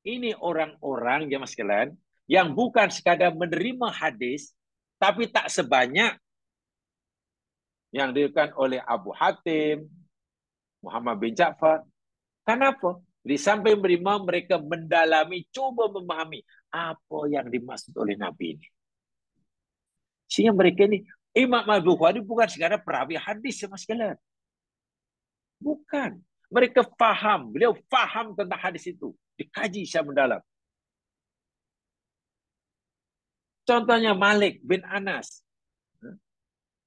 Ini orang-orang jemaah sekalian yang bukan sekadar menerima hadis, tapi tak sebanyak yang dilakukan oleh Abu Hatim, Muhammad bin Ja'far. Kenapa? Di samping menerima, mereka mendalami, coba memahami apa yang dimaksud oleh Nabi ini. Sehingga mereka ini, Imam Al-Bukhari bukan sekadar perawi hadis sama sekalian. Bukan. Mereka faham, beliau faham tentang hadis itu. Dikaji secara mendalam. Contohnya Malik bin Anas.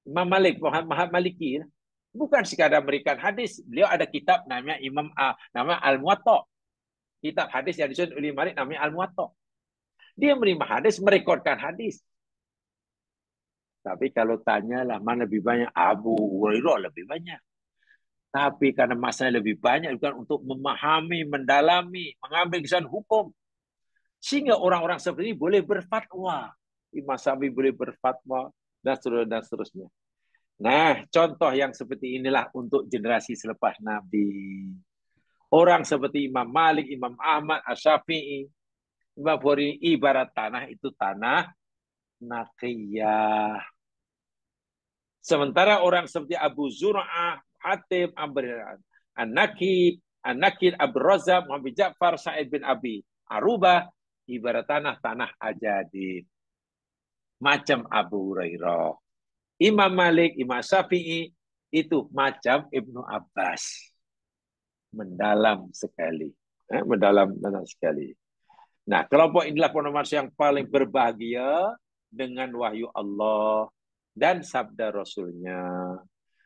Imam Malik, Muhammad Maliki. Bukan sekadar memberikan hadis. Beliau ada kitab namanya nama Al-Muwatta. Kitab hadis yang disusun oleh Malik namanya Al-Muwatta. Dia menerima hadis, merekodkan hadis. Tapi kalau tanyalah mana lebih banyak, Abu Hurairah lebih banyak. Tapi karena masanya lebih banyak bukan untuk memahami, mendalami, mengambil kesimpulan hukum. Sehingga orang-orang seperti ini boleh berfatwa. Imam Syafi'i boleh berfatwa dan seterusnya. Nah, contoh yang seperti inilah untuk generasi selepas Nabi. Orang seperti Imam Malik, Imam Ahmad, Asy-Syafi'i, Imam Bukhari ibarat tanah itu tanah naqiyah. Sementara orang seperti Abu Zur'ah, Hatim, An-Nakid, Abdul Razak, Muhammad Ja'far, Sa'id bin Abi Arubah, ibarat tanah ajadib. Macam Abu Hurairah. Imam Malik, Imam Syafi'i, itu macam Ibnu Abbas. Mendalam sekali. Mendalam sekali. Nah, kelompok inilah manusia yang paling berbahagia dengan wahyu Allah dan sabda Rasulnya.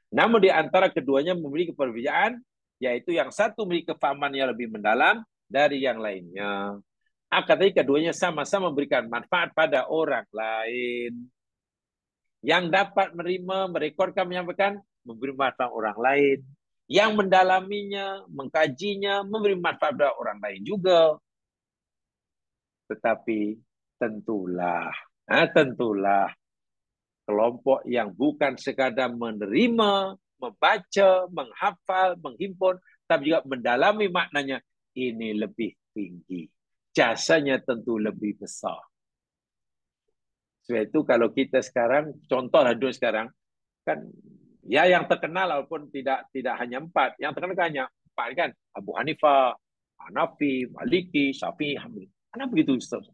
Namun di antara keduanya memiliki perbedaan, yaitu yang satu memiliki kefahaman yang lebih mendalam dari yang lainnya. Akan tetapi keduanya sama-sama memberikan manfaat pada orang lain. Yang dapat menerima, merekodkan, menyampaikan, memberi manfaat orang lain. Yang mendalaminya, mengkajinya, memberi manfaat pada orang lain juga. Tetapi tentulah kelompok yang bukan sekadar menerima, membaca, menghafal, menghimpun, tapi juga mendalami maknanya, ini lebih tinggi. Jasanya tentu lebih besar. Sebab itu kalau kita sekarang, contohlah dunia sekarang, kan ya yang terkenal walaupun tidak hanya 4, yang terkenal hanya 4 kan, Abu Hanifah, Hanafi, Maliki, Syafi'i, Hambali. Kenapa begitu Ustaz?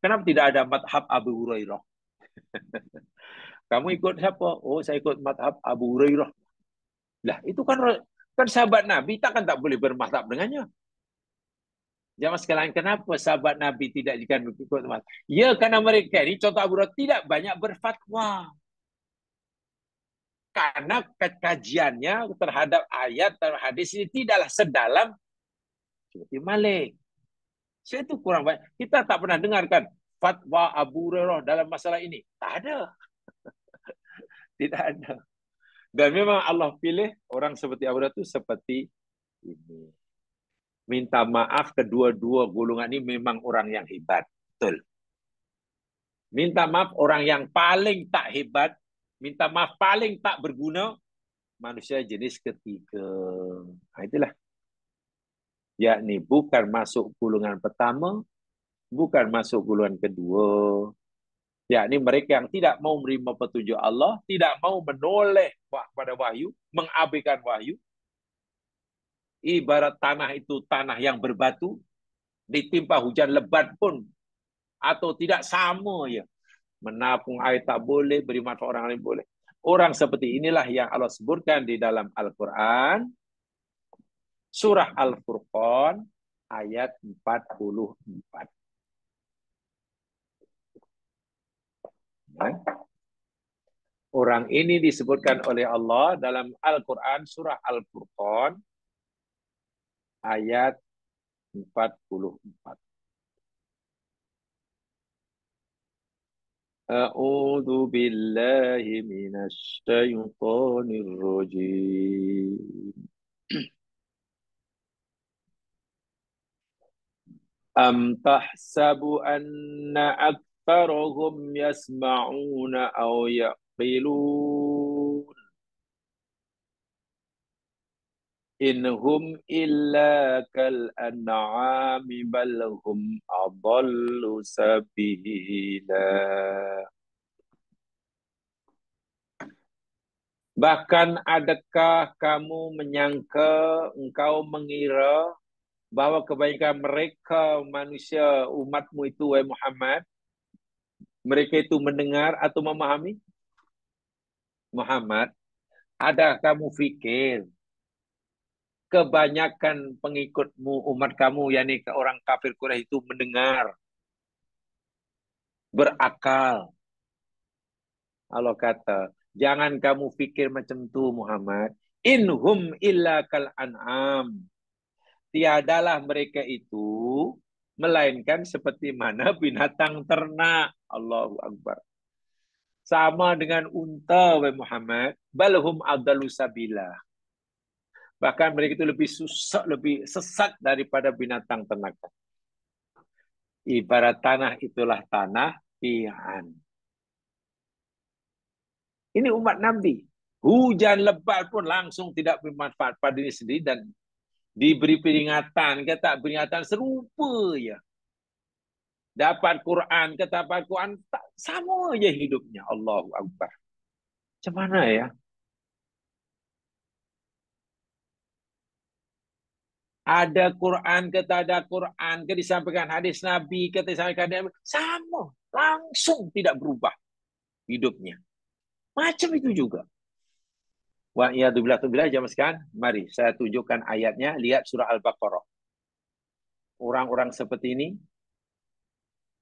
Kenapa tidak ada madhab Abu Hurairah? Kamu ikut siapa? Oh, saya ikut madhab Abu Hurairah. Lah, itu kan sahabat Nabi, tak boleh bermadhab dengannya. Jamaah sekalian, kenapa sahabat Nabi tidak ikut madhab? Ya, karena mereka ini, contoh Abu Hurairah, tidak banyak berfatwa. Karena kajiannya terhadap ayat, terhadap hadis ini tidaklah sedalam seperti Malik. Saya itu kurang banyak. Kita tak pernah dengarkan fatwa Abu Hurairah dalam masalah ini. Tak ada. Tidak ada. Dan memang Allah pilih orang seperti Abu Hurairah itu seperti ini. Minta maaf kedua-dua golongan ini memang orang yang hebat. Betul. Minta maaf orang yang paling tak hebat, minta maaf paling tak berguna, manusia jenis ketiga. Nah, itulah. Yakni bukan masuk golongan pertama, bukan masuk golongan kedua. Yakni mereka yang tidak mau menerima petunjuk Allah, tidak mau menoleh pada wahyu, mengabaikan wahyu. Ibarat tanah itu tanah yang berbatu, ditimpa hujan lebat pun, atau tidak sama ya. Menapung air tak boleh, beri manfaat orang lain boleh. Orang seperti inilah yang Allah sebutkan di dalam Al-Quran. Surah Al-Furqan ayat 44. Orang ini disebutkan oleh Allah dalam Al-Quran surah Al-Furqan ayat 44. A'udzu billahi minasy syaithanir rajim. Am tahsabu anna aktsarahum yasma'una aw yaqilun inhum illa kal an'ami bal hum adallu sabila. Bahkan adakah kamu menyangka, engkau mengira bahwa kebaikan mereka manusia umatmu itu, wahai Muhammad, mereka itu mendengar atau memahami? Muhammad, ada kamu fikir kebanyakan pengikutmu, umat kamu, yakni orang kafir Quraisy itu mendengar, berakal? Allah kata, jangan kamu fikir macam tu Muhammad. Inhum illa kal an'am. Tiadalah mereka itu melainkan seperti mana binatang ternak. Allahu Akbar. Sama dengan unta, wahai Muhammad. Balhum adallu sabila. Bahkan mereka itu lebih sesat daripada binatang ternak. Ibarat tanah itulah tanah pilihan. Ini umat Nabi. Hujan lebat pun langsung tidak bermanfaat pada diri sendiri dan Diberi peringatan ke tak peringatan serupa ya. Dapat Quran ke tak dapat Quran, tak, sama je hidupnya. Allahu Akbar. Macam mana ya? Ada Quran ke tak ada Quran ke disampaikan hadis Nabi ke disampaikan Nabi, sama. Langsung tidak berubah hidupnya. Macam itu juga. Wa iyadzubillah jamaskan. Mari saya tunjukkan ayatnya. Lihat surah Al-Baqarah. Orang-orang seperti ini,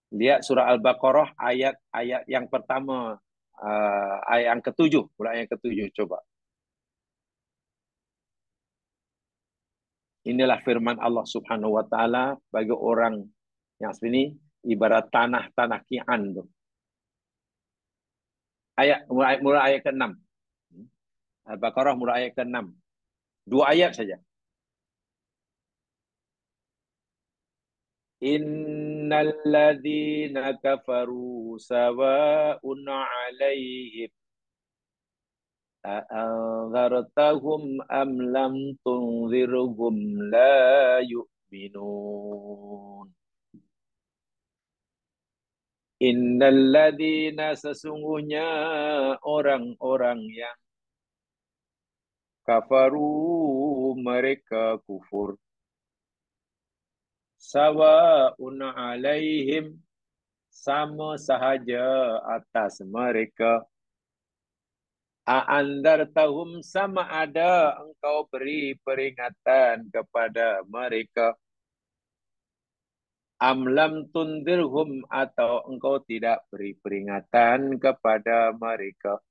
lihat surah Al-Baqarah ayat-ayat yang pertama, ayat yang ketujuh, surah yang ketujuh, coba. Inilah firman Allah Subhanahu wa taala bagi orang yang seperti ini, ibarat tanah-tanah Ki'an tu. Mulai ayat ke-6. Al-Baqarah mulai ayat ke-6. 2 ayat saja. Innal ladzina kafaru sawa'un 'alaihim a'anzartahum am lam tunzirhum la yu'minun. Innal ladzina, sesungguhnya orang-orang yang kafaru, mereka kufur, sawa'un 'alaihim, sama sahaja atas mereka, a'andartahum, sama ada engkau beri peringatan kepada mereka, amlam tundirhum, atau engkau tidak beri peringatan kepada mereka.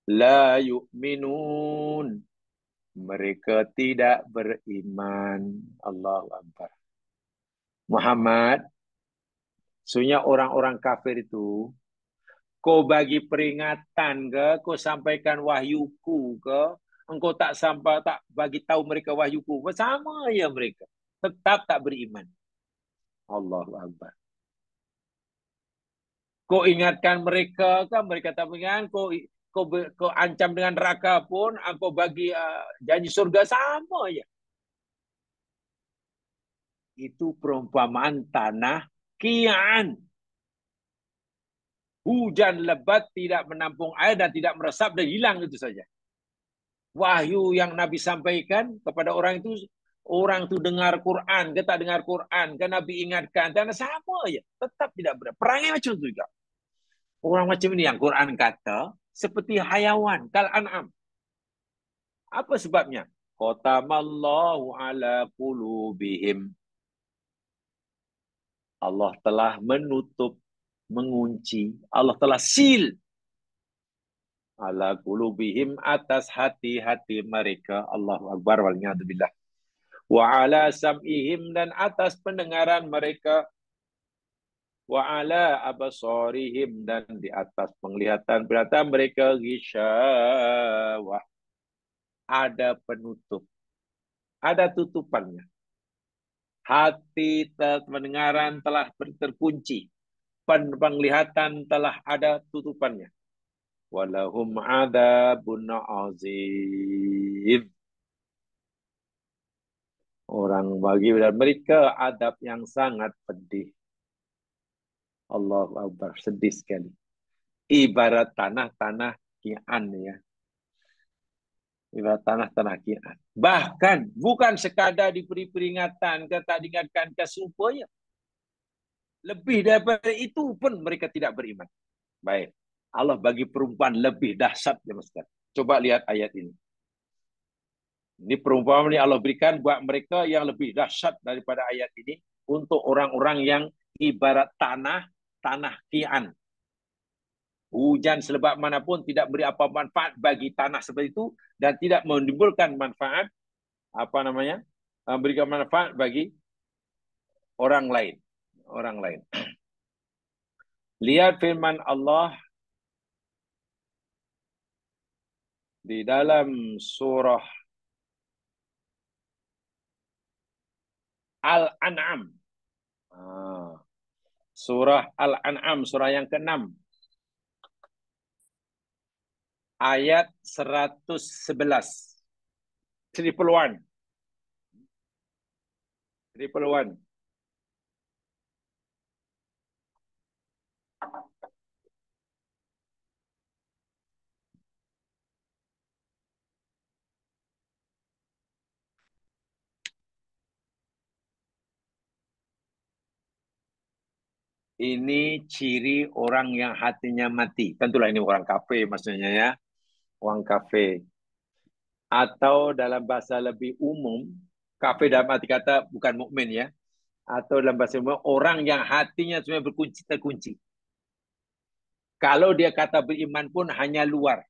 La yu'minun, mereka tidak beriman. Allahu Akbar. Muhammad, sebenarnya orang-orang kafir itu, kau bagi peringatan ke, kau sampaikan wahyuku ke, engkau tak sampai, tak bagi tahu mereka wahyuku, sama ya mereka. Tetap tak beriman. Allahu Akbar. Kau ingatkan mereka kan, mereka tak beriman. Kau ancam dengan neraka pun, kau bagi janji surga, sama ya. Itu perumpamaan tanah Ki'an. Hujan lebat tidak menampung air dan tidak meresap dan hilang itu saja. Wahyu yang Nabi sampaikan kepada orang itu dengar Quran, kita dengar Quran, kan Nabi ingatkan, dan sama ya, tetap tidak benar. Perangai macam itu juga. Orang macam ini yang Quran kata seperti hayawan, kal an'am. Apa sebabnya? Qatamallahu ala qulubihim. Allah telah menutup, mengunci, Allah telah seal ala qulubihim, atas hati-hati mereka. Allahu Akbar wal billah. Wa ala sam'ihim, dan atas pendengaran mereka. Wa ala abasarihim, dan di atas penglihatan mereka. Ghishawah, ada penutup, ada tutupannya. Hati pendengaran telah terkunci, penglihatan telah ada tutupannya. Walahum adzabun azim. Orang bagi mereka adab yang sangat pedih. Allahu Akbar, sedih sekali. Ibarat tanah-tanah Ki'an ya. Ibarat tanah-tanah Ki'an. Bahkan bukan sekadar diberi peringatan, kata diingatkan kesumpahnya. Lebih daripada itu pun mereka tidak beriman. Baik. Allah bagi perumpamaan lebih dahsyat ya Mas. Coba lihat ayat ini. Ini perumpamaan yang Allah berikan buat mereka yang lebih dahsyat daripada ayat ini, untuk orang-orang yang ibarat tanah Ki'an. Hujan selebat manapun tidak beri apa manfaat bagi tanah seperti itu, dan tidak menimbulkan manfaat, berikan manfaat bagi orang lain. Lihat firman Allah di dalam surah Al-An'am. Surah Al-An'am, surah yang ke-6. ayat 111. 111. 111. Ini ciri orang yang hatinya mati. Tentulah ini orang kafir maksudnya ya. Orang kafir. Atau dalam bahasa lebih umum, kafir dalam arti kata bukan mukmin ya. Atau dalam bahasa umum, orang yang hatinya sebenarnya terkunci. Kalau dia kata beriman pun hanya luar.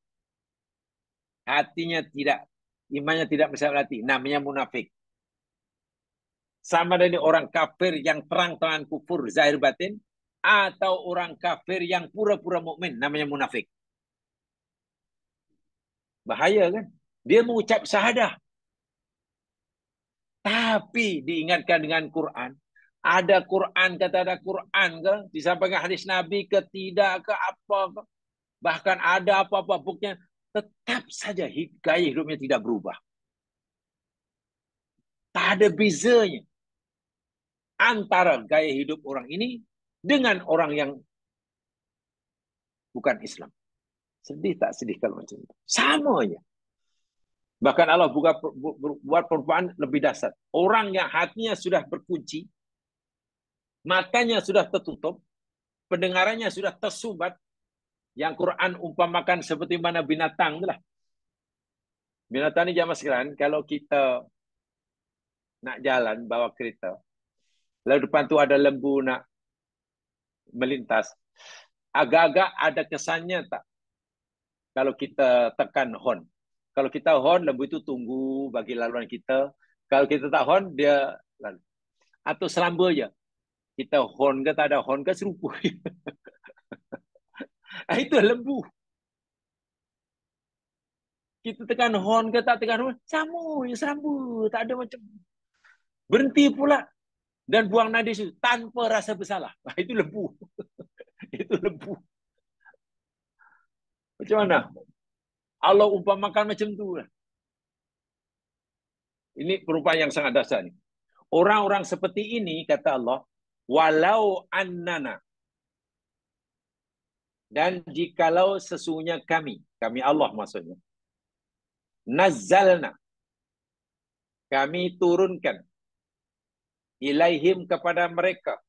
Hatinya tidak, imannya tidak bersama hati. Namanya munafik. Sama dari orang kafir yang terang-terangan kufur zahir batin, atau orang kafir yang pura-pura mukmin, namanya munafik. Bahaya kan? Dia mengucap syahadah, tapi diingatkan dengan Quran. Ada Quran, kata ada Quran ke? Disampaikan hadis Nabi ke? Tidak ke? Apa ke? Bahkan ada apa-apa buktinya. Tetap saja gaya hidupnya tidak berubah. Tak ada bezanya antara gaya hidup orang ini dengan orang yang bukan Islam. Sedih tak sedih kalau macam itu? Sama aja. Bahkan Allah buat perumpamaan lebih dasar. Orang yang hatinya sudah berkunci, matanya sudah tertutup, pendengarannya sudah tersumbat, yang Quran umpamakan seperti mana binatang itulah. Binatang ini zaman sekarang, kalau kita nak jalan bawa kereta, lalu depan tu ada lembu nak melintas, agak-agak ada kesannya tak kalau kita tekan horn. Kalau kita horn, lembu itu tunggu bagi laluan kita. Kalau kita tak horn, dia lalu. Atau selamba je. Kita horn ke tak ada horn ke serupa. Itu lembu. Kita tekan horn ke tak tekan horn, sama je serambu. Tak ada macam. Berhenti pula. Dan buang nadi itu tanpa rasa bersalah. Itu lembu. Itu lembu. Macam mana? Allah umpamakan macam tu lah. Ini perumpamaan yang sangat dasar ni. Orang-orang seperti ini, kata Allah, walau annana. Dan jikalau sesungguhnya kami Allah maksudnya, nazzalna, kami turunkan, ilaihim kepada mereka.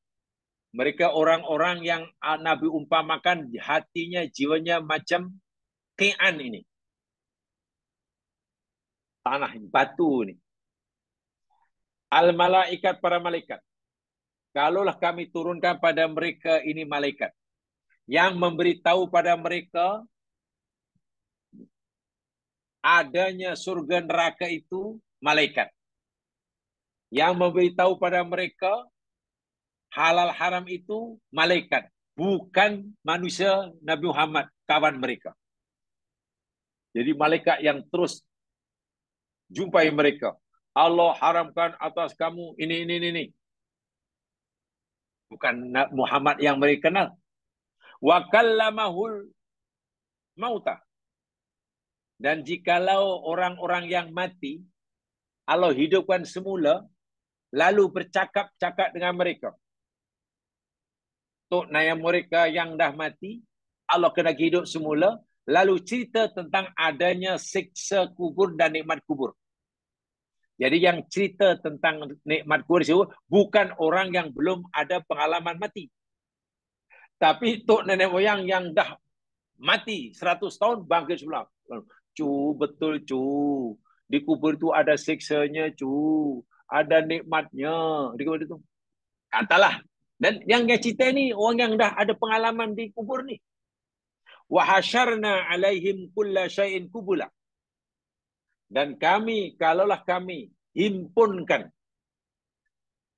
Mereka orang-orang yang Nabi umpamakan hatinya, jiwanya macam Qi'an ini. Tanah, batu ini. Al-malaikat, para malaikat. Kalaulah kami turunkan pada mereka ini malaikat. Yang memberitahu pada mereka adanya surga neraka itu malaikat. Yang memberitahu pada mereka halal haram itu malaikat. Bukan manusia Nabi Muhammad, kawan mereka. Jadi malaikat yang terus jumpai mereka. Allah haramkan atas kamu ini. Bukan Muhammad yang mereka kenal. Wa kallamahul mauta. Dan jikalau orang-orang yang mati, Allah hidupkan semula, lalu bercakap-cakap dengan mereka. Tok naya mereka yang dah mati, Allah kena hidup semula, lalu cerita tentang adanya siksa kubur dan nikmat kubur. Jadi yang cerita tentang nikmat kubur itu bukan orang yang belum ada pengalaman mati. Tapi tok nenek moyang yang dah mati 100 tahun bangkit semula. Betul. Di kubur itu ada siksanya, ada nikmatnya. Di kubur itu. Katalah. Dan yang dia cerita ni, orang yang dah ada pengalaman di kubur ni. Wa hasyarna alaihim kulla syai'in kubula. Dan kami, kalaulah kami himpunkan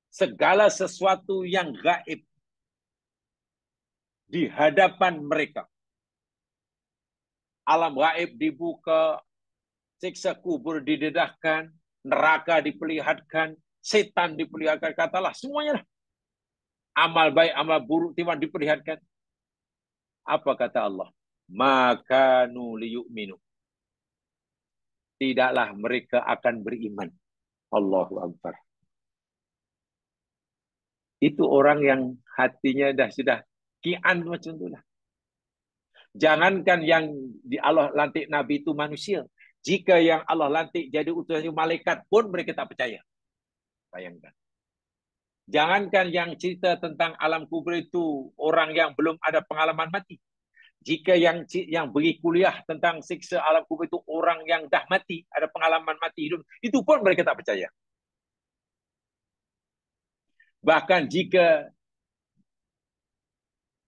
segala sesuatu yang gaib di hadapan mereka. Alam gaib dibuka, siksa kubur didedahkan, neraka diperlihatkan, setan diperlihatkan, katalah semuanya lah. Amal baik, amal buruk tiba diperlihatkan. Apa kata Allah? maka liyu'minu. Tidaklah mereka akan beriman. Allahu Akbar. Itu orang yang hatinya sudah kian macam itulah. Jangankan yang di Allah lantik Nabi itu manusia. Jika yang Allah lantik jadi utusan malaikat pun mereka tak percaya. Bayangkan. Jangankan yang cerita tentang alam kubur itu orang yang belum ada pengalaman mati. Jika yang pergi kuliah tentang siksa alam kubur itu orang yang dah mati, ada pengalaman mati hidup, itu pun mereka tak percaya. Bahkan jika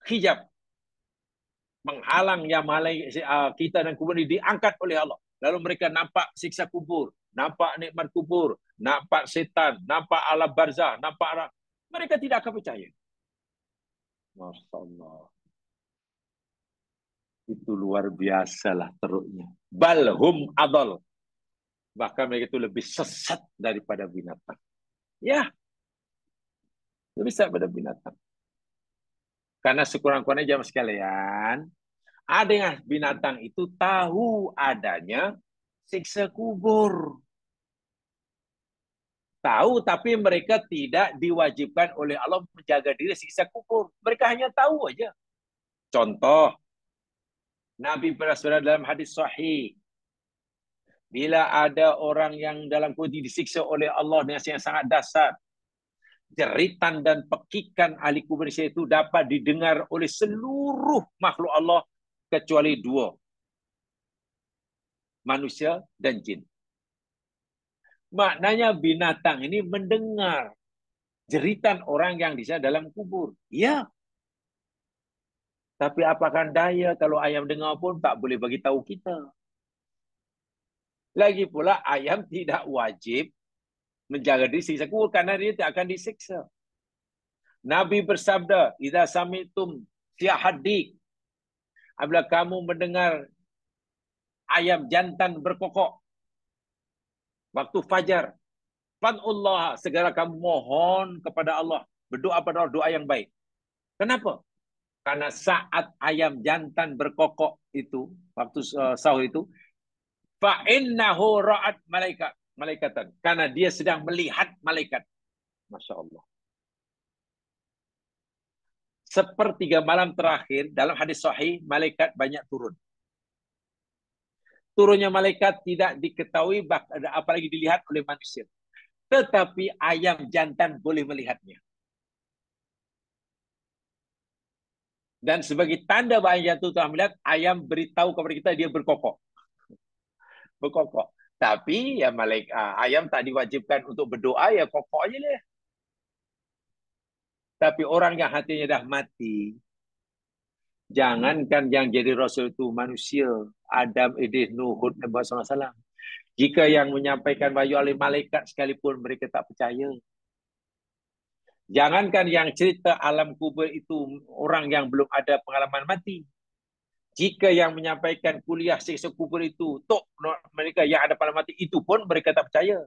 hijab menghalang yang kita dan kubur ini diangkat oleh Allah, lalu mereka nampak siksa kubur, nampak nikmat kubur, nampak setan, nampak alam barzah, nampak arah, mereka tidak akan percaya. Masya Allah. Itu luar biasalah teruknya. Balhum adal. Bahkan mereka itu lebih sesat daripada binatang. Ya, lebih sesat daripada binatang. Karena sekurang-kurangnya jamaah sekalian, ada yang binatang itu tahu adanya siksa kubur. Tahu, tapi mereka tidak diwajibkan oleh Allah menjaga diri siksa kubur. Mereka hanya tahu aja. Contoh, Nabi bersabda dalam hadis sahih, bila ada orang yang dalam kubur disiksa oleh Allah dengan yang sangat dasar, jeritan dan pekikan ahli kubur itu dapat didengar oleh seluruh makhluk Allah kecuali dua, manusia dan jin. Maknanya binatang ini mendengar jeritan orang yang di dalam kubur. Ya. Tapi apakah daya kalau ayam dengar pun tak boleh bagi tahu kita. Lagi pula ayam tidak wajib menjaga diri siksa kubur karena dia tak akan disiksa. Nabi bersabda, "Idza sami'tum siyahadik." Apabila kamu mendengar ayam jantan berkokok waktu fajar, fad'ullah, segera kamu mohon kepada Allah, berdoa pada Allah, doa yang baik. Kenapa? Karena saat ayam jantan berkokok itu, waktu sahur itu, fa'innahu ra'at malaikatan. Karena dia sedang melihat malaikat. Masya Allah. Sepertiga malam terakhir, dalam hadis sahih, malaikat banyak turun. Turunnya malaikat tidak diketahui, apalagi dilihat oleh manusia. Tetapi ayam jantan boleh melihatnya. Dan sebagai tanda bahawa ayam jantan telah melihat, ayam beritahu kepada kita dia berkokok. Berkokok. Tapi ya ayam tak diwajibkan untuk berdoa, ya kokok aja lah. Tapi orang yang hatinya dah mati, jangankan yang jadi Rasul itu manusia, Adam, Idris, Nuh, Hud, Nabi SAW. Jika yang menyampaikan wahyu oleh malaikat sekalipun mereka tak percaya. Jangankan yang cerita alam kubur itu orang yang belum ada pengalaman mati. Jika yang menyampaikan kuliah siksa kubur itu tok mereka yang ada pengalaman mati, itu pun mereka tak percaya.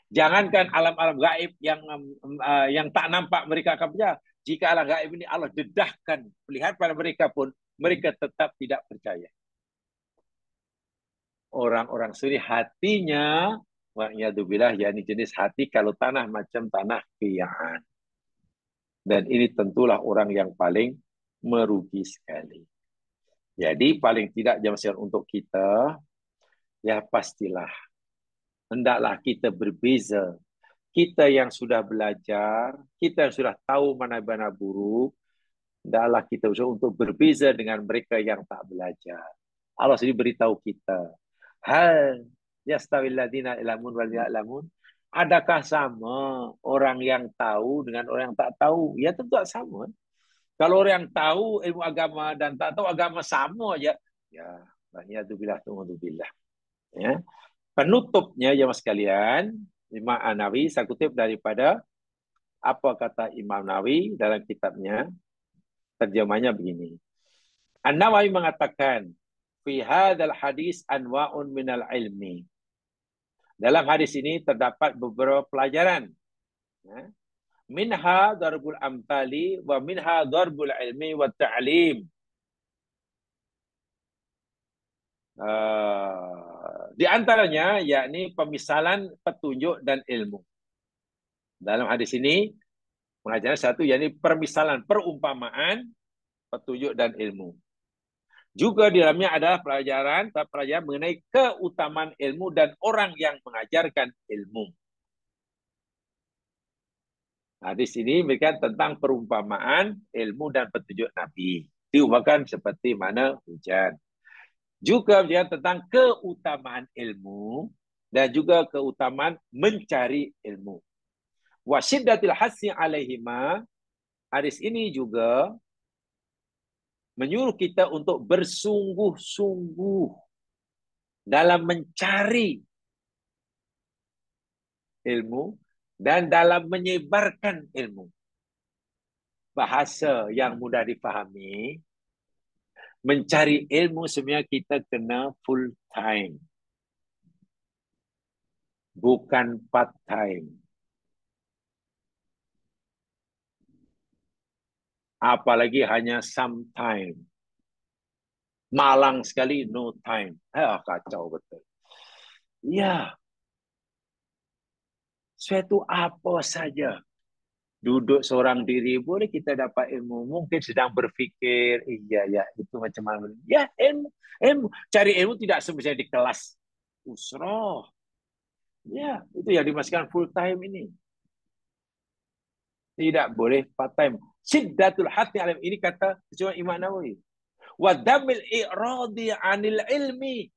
Jangankan alam-alam gaib yang tak nampak mereka akan percaya. Jika alam gaib ini Allah dedahkan melihat pada mereka pun, mereka tetap tidak percaya. Orang-orang suri hatinya, wa'iyadzubillah, yakni jenis hati kalau tanah macam tanah qiyaan. Dan ini tentulah orang yang paling merugi sekali. Jadi paling tidak jamaah untuk kita, ya pastilah hendaklah kita berbeza. Kita yang sudah belajar, kita yang sudah tahu mana buruk, hendaklah kita berusaha untuk berbeza dengan mereka yang tak belajar. Allah sendiri beritahu kita, hal yastawil ladina ilamun wal ya'lamun. Adakah sama orang yang tahu dengan orang yang tak tahu? Ya tentu tak sama. Kalau orang yang tahu ilmu agama dan tak tahu agama sama aja, ya baniyatubillah tumudubillah. Ya. Penutupnya ya mas sekalian, Imam An-Nawawi saya kutip daripada apa kata Imam Nawawi dalam kitabnya, terjemahnya begini. An-Nawawi mengatakan, fi hadzal hadis anwa'un minal ilmi. Dalam hadis ini terdapat beberapa pelajaran. Ya. Minha darbul amtali wa minha darbul ilmi wa ta'lim. Di antaranya yakni pemisalan petunjuk dan ilmu. Dalam hadis ini mengajarkan satu yakni permisalan, perumpamaan, petunjuk dan ilmu. Juga di dalamnya adalah pelajaran mengenai keutamaan ilmu dan orang yang mengajarkan ilmu. Hadis ini memberikan tentang perumpamaan ilmu dan petunjuk Nabi. Diumpamakan seperti mana hujan. Juga dia tentang keutamaan ilmu dan juga keutamaan mencari ilmu. Wasyiddatil hasyi alaihima, hadis ini juga menyuruh kita untuk bersungguh-sungguh dalam mencari ilmu dan dalam menyebarkan ilmu. Bahasa yang mudah dipahami, mencari ilmu sebenarnya kita kena full time. Bukan part time. Apalagi hanya sometime. Malang sekali, no time. Kacau betul. Ya, suatu apa saja. Duduk seorang diri, boleh kita dapat ilmu. Mungkin sedang berfikir, iya, itu macam mana. Ya, ilmu. Cari ilmu tidak semestinya di kelas usroh. Ya, itu yang dimasukkan full time ini. Tidak boleh part time. Syiddatul hati alim. Ini kata cuma Imam Nawawi. Wadamil i'radi anil ilmi.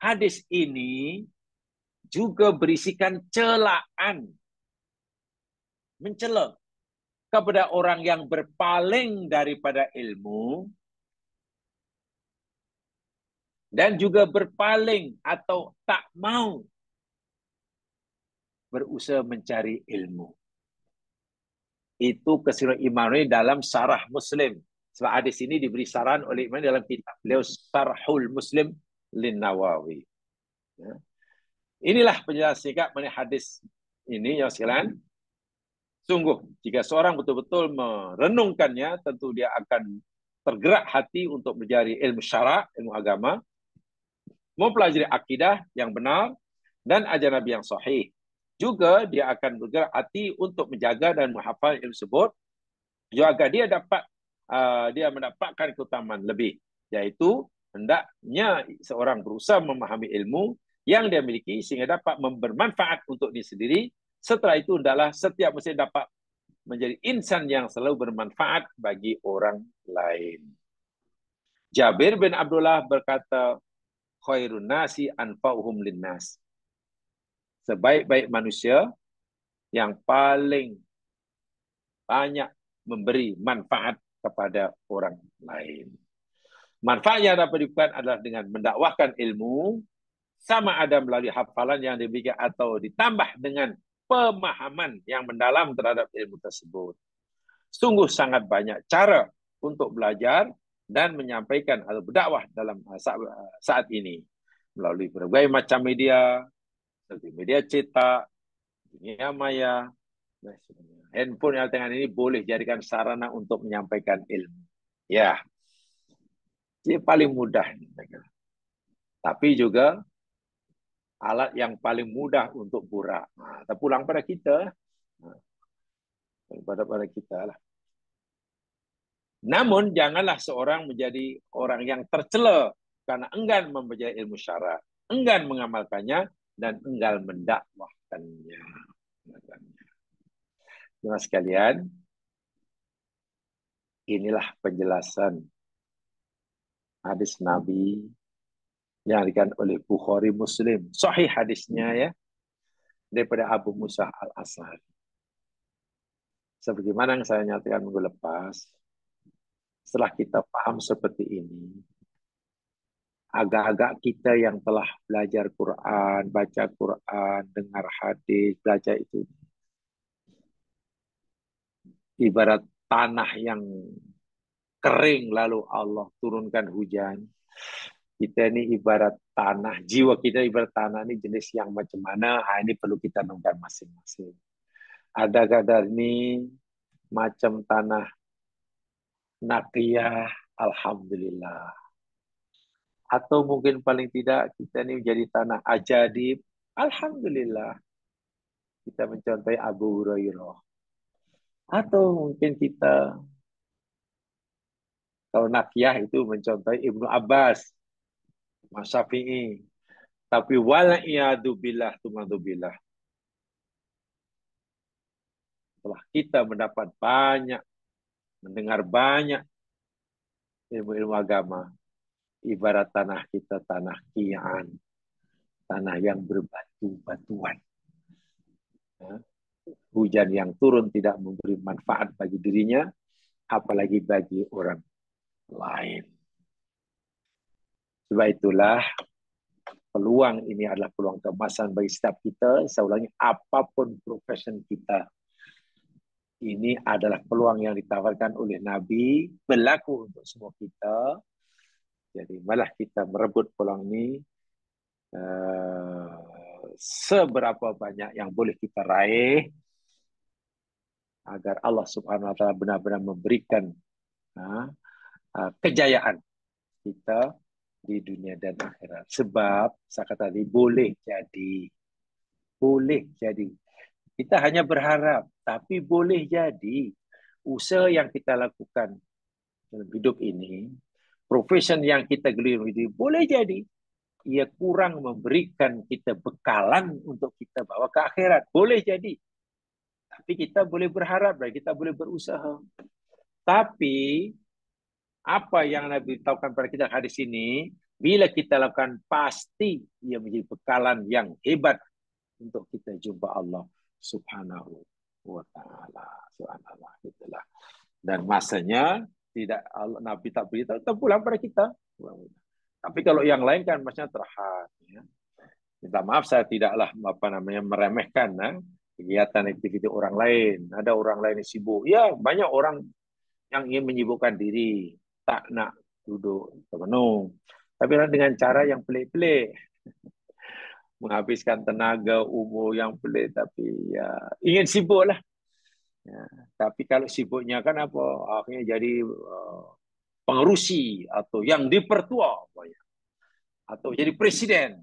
Hadis ini juga berisikan celaan. Mencela kepada orang yang berpaling daripada ilmu dan juga berpaling atau tak mau berusaha mencari ilmu. Itu kesimpulan Imam Nawawi dalam Syarah Muslim. Sebab hadis ini diberi saran oleh Imam dalam kitab beliau Syarhul Muslim lin Nawawi. Ya. Inilah penjelasan singkat mengenai hadis ini ya sekalian. Sungguh, jika seorang betul-betul merenungkannya, tentu dia akan tergerak hati untuk mencari ilmu syara, ilmu agama, mempelajari akidah yang benar, dan ajaran Nabi yang sahih. Juga dia akan bergerak hati untuk menjaga dan menghafal ilmu tersebut, juga agar dia mendapatkan keutamaan lebih, yaitu hendaknya seorang berusaha memahami ilmu yang dia miliki sehingga dapat bermanfaat untuk diri sendiri. Setelah itu adalah setiap mesti dapat menjadi insan yang selalu bermanfaat bagi orang lain. Jabir bin Abdullah berkata, khairun nasi anfa'uhum linnas. Sebaik-baik manusia yang paling banyak memberi manfaat kepada orang lain. Manfaat yang dapat diberikan adalah dengan mendakwahkan ilmu, sama ada melalui hafalan yang diberikan atau ditambah dengan pemahaman yang mendalam terhadap ilmu tersebut. Sungguh sangat banyak cara untuk belajar dan menyampaikan atau berdakwah dalam saat ini. Melalui berbagai macam media, seperti media cetak, dunia maya, handphone yang tengah ini boleh jadikan sarana untuk menyampaikan ilmu. Ya, ini paling mudah. Tapi juga alat yang paling mudah untuk burak. Terpulang pada kita. Pada kita lah. Namun janganlah seorang menjadi orang yang tercela karena enggan mempelajari ilmu syara, enggan mengamalkannya, dan enggan mendakwahkannya. Terima sekalian, inilah penjelasan hadis Nabi yang dikatakan oleh Bukhari Muslim. Sahih hadisnya ya, daripada Abu Musa al-Asy'ari. Sebagaimana yang saya nyatakan minggu lepas, setelah kita paham seperti ini, agak-agak kita yang telah belajar Quran, baca Quran, dengar hadis, belajar itu, ibarat tanah yang kering lalu Allah turunkan hujan. Kita ini ibarat tanah, jiwa kita ibarat tanah ini jenis yang macam mana, ini perlu kita renungkan masing-masing. Ada kadar ini macam tanah naqiyah, alhamdulillah. Atau mungkin paling tidak kita ini menjadi tanah ajaib. Alhamdulillah kita mencontohi Abu Hurairah. Atau mungkin kita kalau nakiyah itu mencontohi Ibnu Abbas, Mas Syafi'i. Tapi wala'iyadu billah tumadzubillah. Setelah kita mendapat banyak, mendengar banyak ilmu-ilmu agama, ibarat tanah kita tanah kian, tanah yang berbatu-batuan. Ya. Hujan yang turun tidak memberi manfaat bagi dirinya, apalagi bagi orang lain. Sebab itulah peluang ini adalah peluang keemasan bagi setiap kita. Saya ulangi, apapun profesi kita, ini adalah peluang yang ditawarkan oleh Nabi, berlaku untuk semua kita. Jadi malah kita merebut peluang ini, seberapa banyak yang boleh kita raih, agar Allah Subhanahu Wa Taala benar-benar memberikan kejayaan kita di dunia dan akhirat. Sebab saya kata tadi boleh jadi. Kita hanya berharap, tapi boleh jadi usaha yang kita lakukan dalam hidup ini, profesi yang kita geluti, boleh jadi ia kurang memberikan kita bekalan untuk kita bawa ke akhirat. Boleh jadi. Tapi kita boleh berharap dan kita boleh berusaha. Tapi apa yang Nabi beritahukan pada kita hadis ini, bila kita lakukan pasti ia menjadi bekalan yang hebat untuk kita jumpa Allah Subhanahu wa taala. Subhanallah, itulah. Dan masanya tidak Allah, Nabi tak beritahu, terpulang pada kita. Tapi kalau yang lain kan masanya terhad. Ya. Minta maaf saya tidaklah meremehkan kegiatan aktiviti orang lain. Ada orang lain yang sibuk. Ya, banyak orang yang ingin menyibukkan diri, tak nak duduk termenung. Tapi dengan cara yang pelik-pelik. Menghabiskan tenaga, umur yang pelik, tapi ya ingin sibuk lah. Ya. Tapi kalau sibuknya kan apa? Akhirnya jadi pengerusi atau yang dipertua. Atau jadi presiden.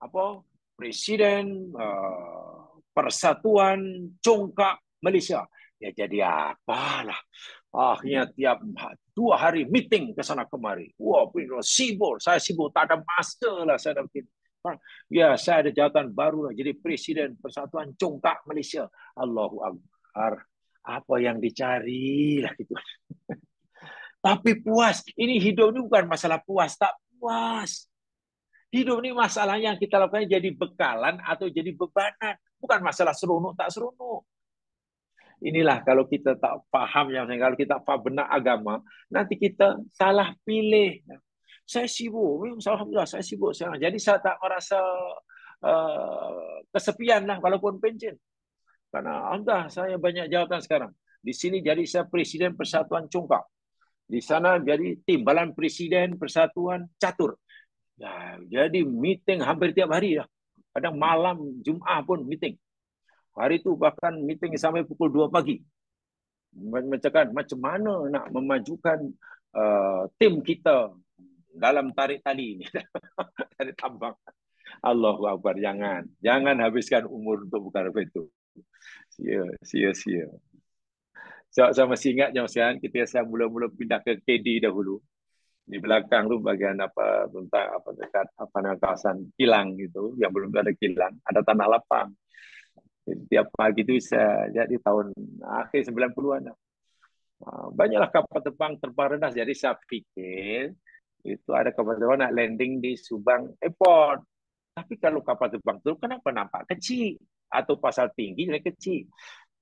Apa? Presiden Persatuan Congkak Malaysia. Ya jadi apalah. Akhirnya tiap 2 hari meeting ke sana kemari. Wah, sibuk. Saya sibuk. Tak ada masa lah saya dapat. Ya, saya ada jawatan baru lah. Jadi Presiden Persatuan Congkak Malaysia. Allahu Akbar. Apa yang dicari lah gitu. Tapi puas. Ini hidup ini bukan masalah puas. Tak puas. Hidup ini masalah yang kita lakukan jadi bekalan atau jadi bebanan. Bukan masalah seronok tak seronok. Inilah kalau kita tak paham, kalau kita paham benar agama, nanti kita salah pilih. Saya sibuk, alhamdulillah saya sibuk sekarang. Jadi saya tak merasa kesepian lah walaupun pencen. Karena alhamdulillah saya banyak jawatan sekarang. Di sini jadi saya Presiden Persatuan Congkak. Di sana jadi Timbalan Presiden Persatuan Catur. Ya, jadi meeting hampir tiap hari lah. Kadang malam Jumat pun meeting. Hari itu bahkan meeting sampai pukul 2 pagi. Mencakap macam mana nak memajukan tim kita dalam tarik tali ini. Tarik tambang. Allahu Akbar, jangan habiskan umur untuk bukan apa itu. Sia. Saya masih ingat zaman ketika saya mula-mula pindah ke KD dahulu. Di belakang tu bagian tentang dekat kawasan kilang gitu, yang belum ada kilang, ada tanah lapang. Tiap pagi itu saya jadi tahun akhir 90-an. Banyaklah kapal terbang rendah. Jadi saya pikir itu ada kapal terbang nak landing di Subang Airport. Tapi kalau kapal terbang itu kenapa nampak kecil? Atau pasal tinggi jadi kecil.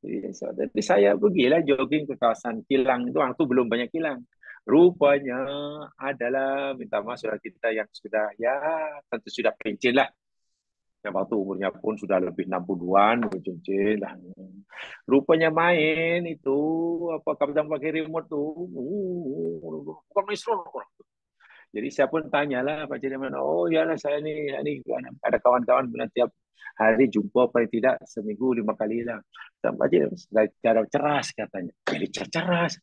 Jadi saya pergilah jogging ke kawasan kilang itu. Waktu belum banyak kilang. Rupanya adalah, minta maaf saudara kita yang sudah, ya tentu sudah pencen lah. Yang waktu umurnya pun sudah lebih 60-an, pencen lah. Rupanya main itu, kapten pakai remote tuh, bukan main seronok. Jadi saya pun tanyalah Pak Cik, oh ya lah saya ni ada kawan-kawan tiap Hari jumpa paling tidak seminggu 5 kali lah. Tambah je cara ceras katanya. Jadi ceras.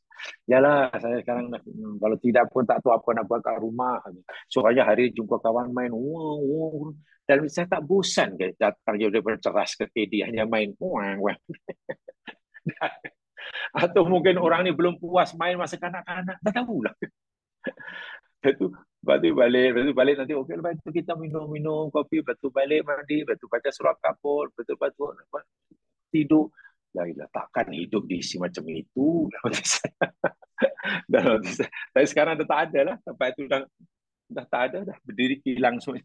Yalah, saya sekarang kalau tidak pun tak tahu apa nak buat kat rumah. Soalnya hari jumpa kawan main. Wow, wow. Dan saya tak bosan ke datang je daripada ceras ke KD hanya main. Wang, wang. Atau mungkin orang ni belum puas main masa kanak-kanak. Tak tahulah. Lepas tu balik nanti okey lepas tu kita minum kopi, lepas tu balik mandi, lepas tu baca surah kapur, lepas tu tidur. La ilah, takkan hidup diisi macam itu. Tapi sekarang dah tak ada lah. Sampai itu dah tak ada, dah berdiri hilang semua.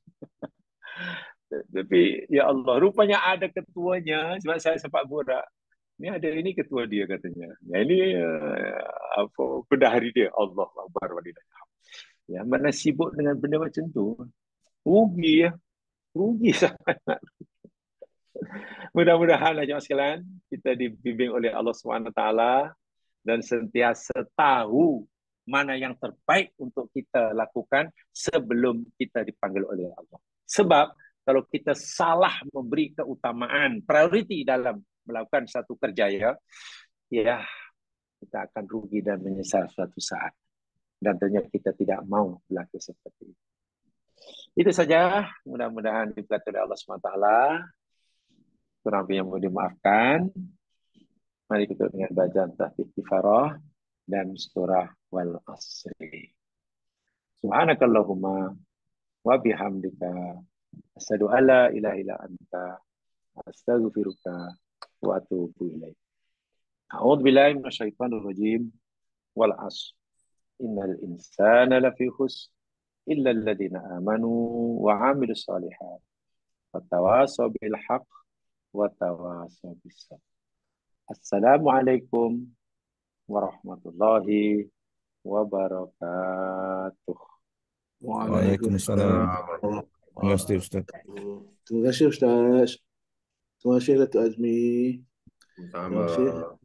Tapi ya Allah, rupanya ada ketuanya sebab saya sempat borak. Ini ada ini ketua dia katanya. Ya ini apa bendahari dia. Allah Akbar walillah. Ya, mana sibuk dengan benda macam tu. Rugi ya. Rugi sangat. Mudah-mudahan jemaah sekalian kita dibimbing oleh Allah SWT dan sentiasa tahu mana yang terbaik untuk kita lakukan sebelum kita dipanggil oleh Allah. Sebab kalau kita salah memberi keutamaan, prioriti dalam melakukan satu kerja ya, kita akan rugi dan menyesal suatu saat. Dan ternyata kita tidak mau berlaku seperti itu. Itu saja. Mudah-mudahan diberkati oleh Allah SWT. Kurang lebih yang mau dimaafkan. Mari kita dengan bacaan tahfiz kifarah dan surah wal asri. Subhanakallahumma wa bihamdika asyhadu alla ilaha illa anta astaghfiruka wa atubu ilaik. A'udzu billahi minasyaitonir rajim. Wal 'ashr. Innal insana lafi khusr illa alladziina aamanu wa 'amilus shalihat. Wa tawasaw bil haqq wa tawasaw bis sabr. Assalamualaikum warahmatullahi wabarakatuh. Waalaikumsalam. Terima kasih Ustaz. Terima kasih Ustaz. Terima kasih Datuk Azmi. Sama. Terima kasih.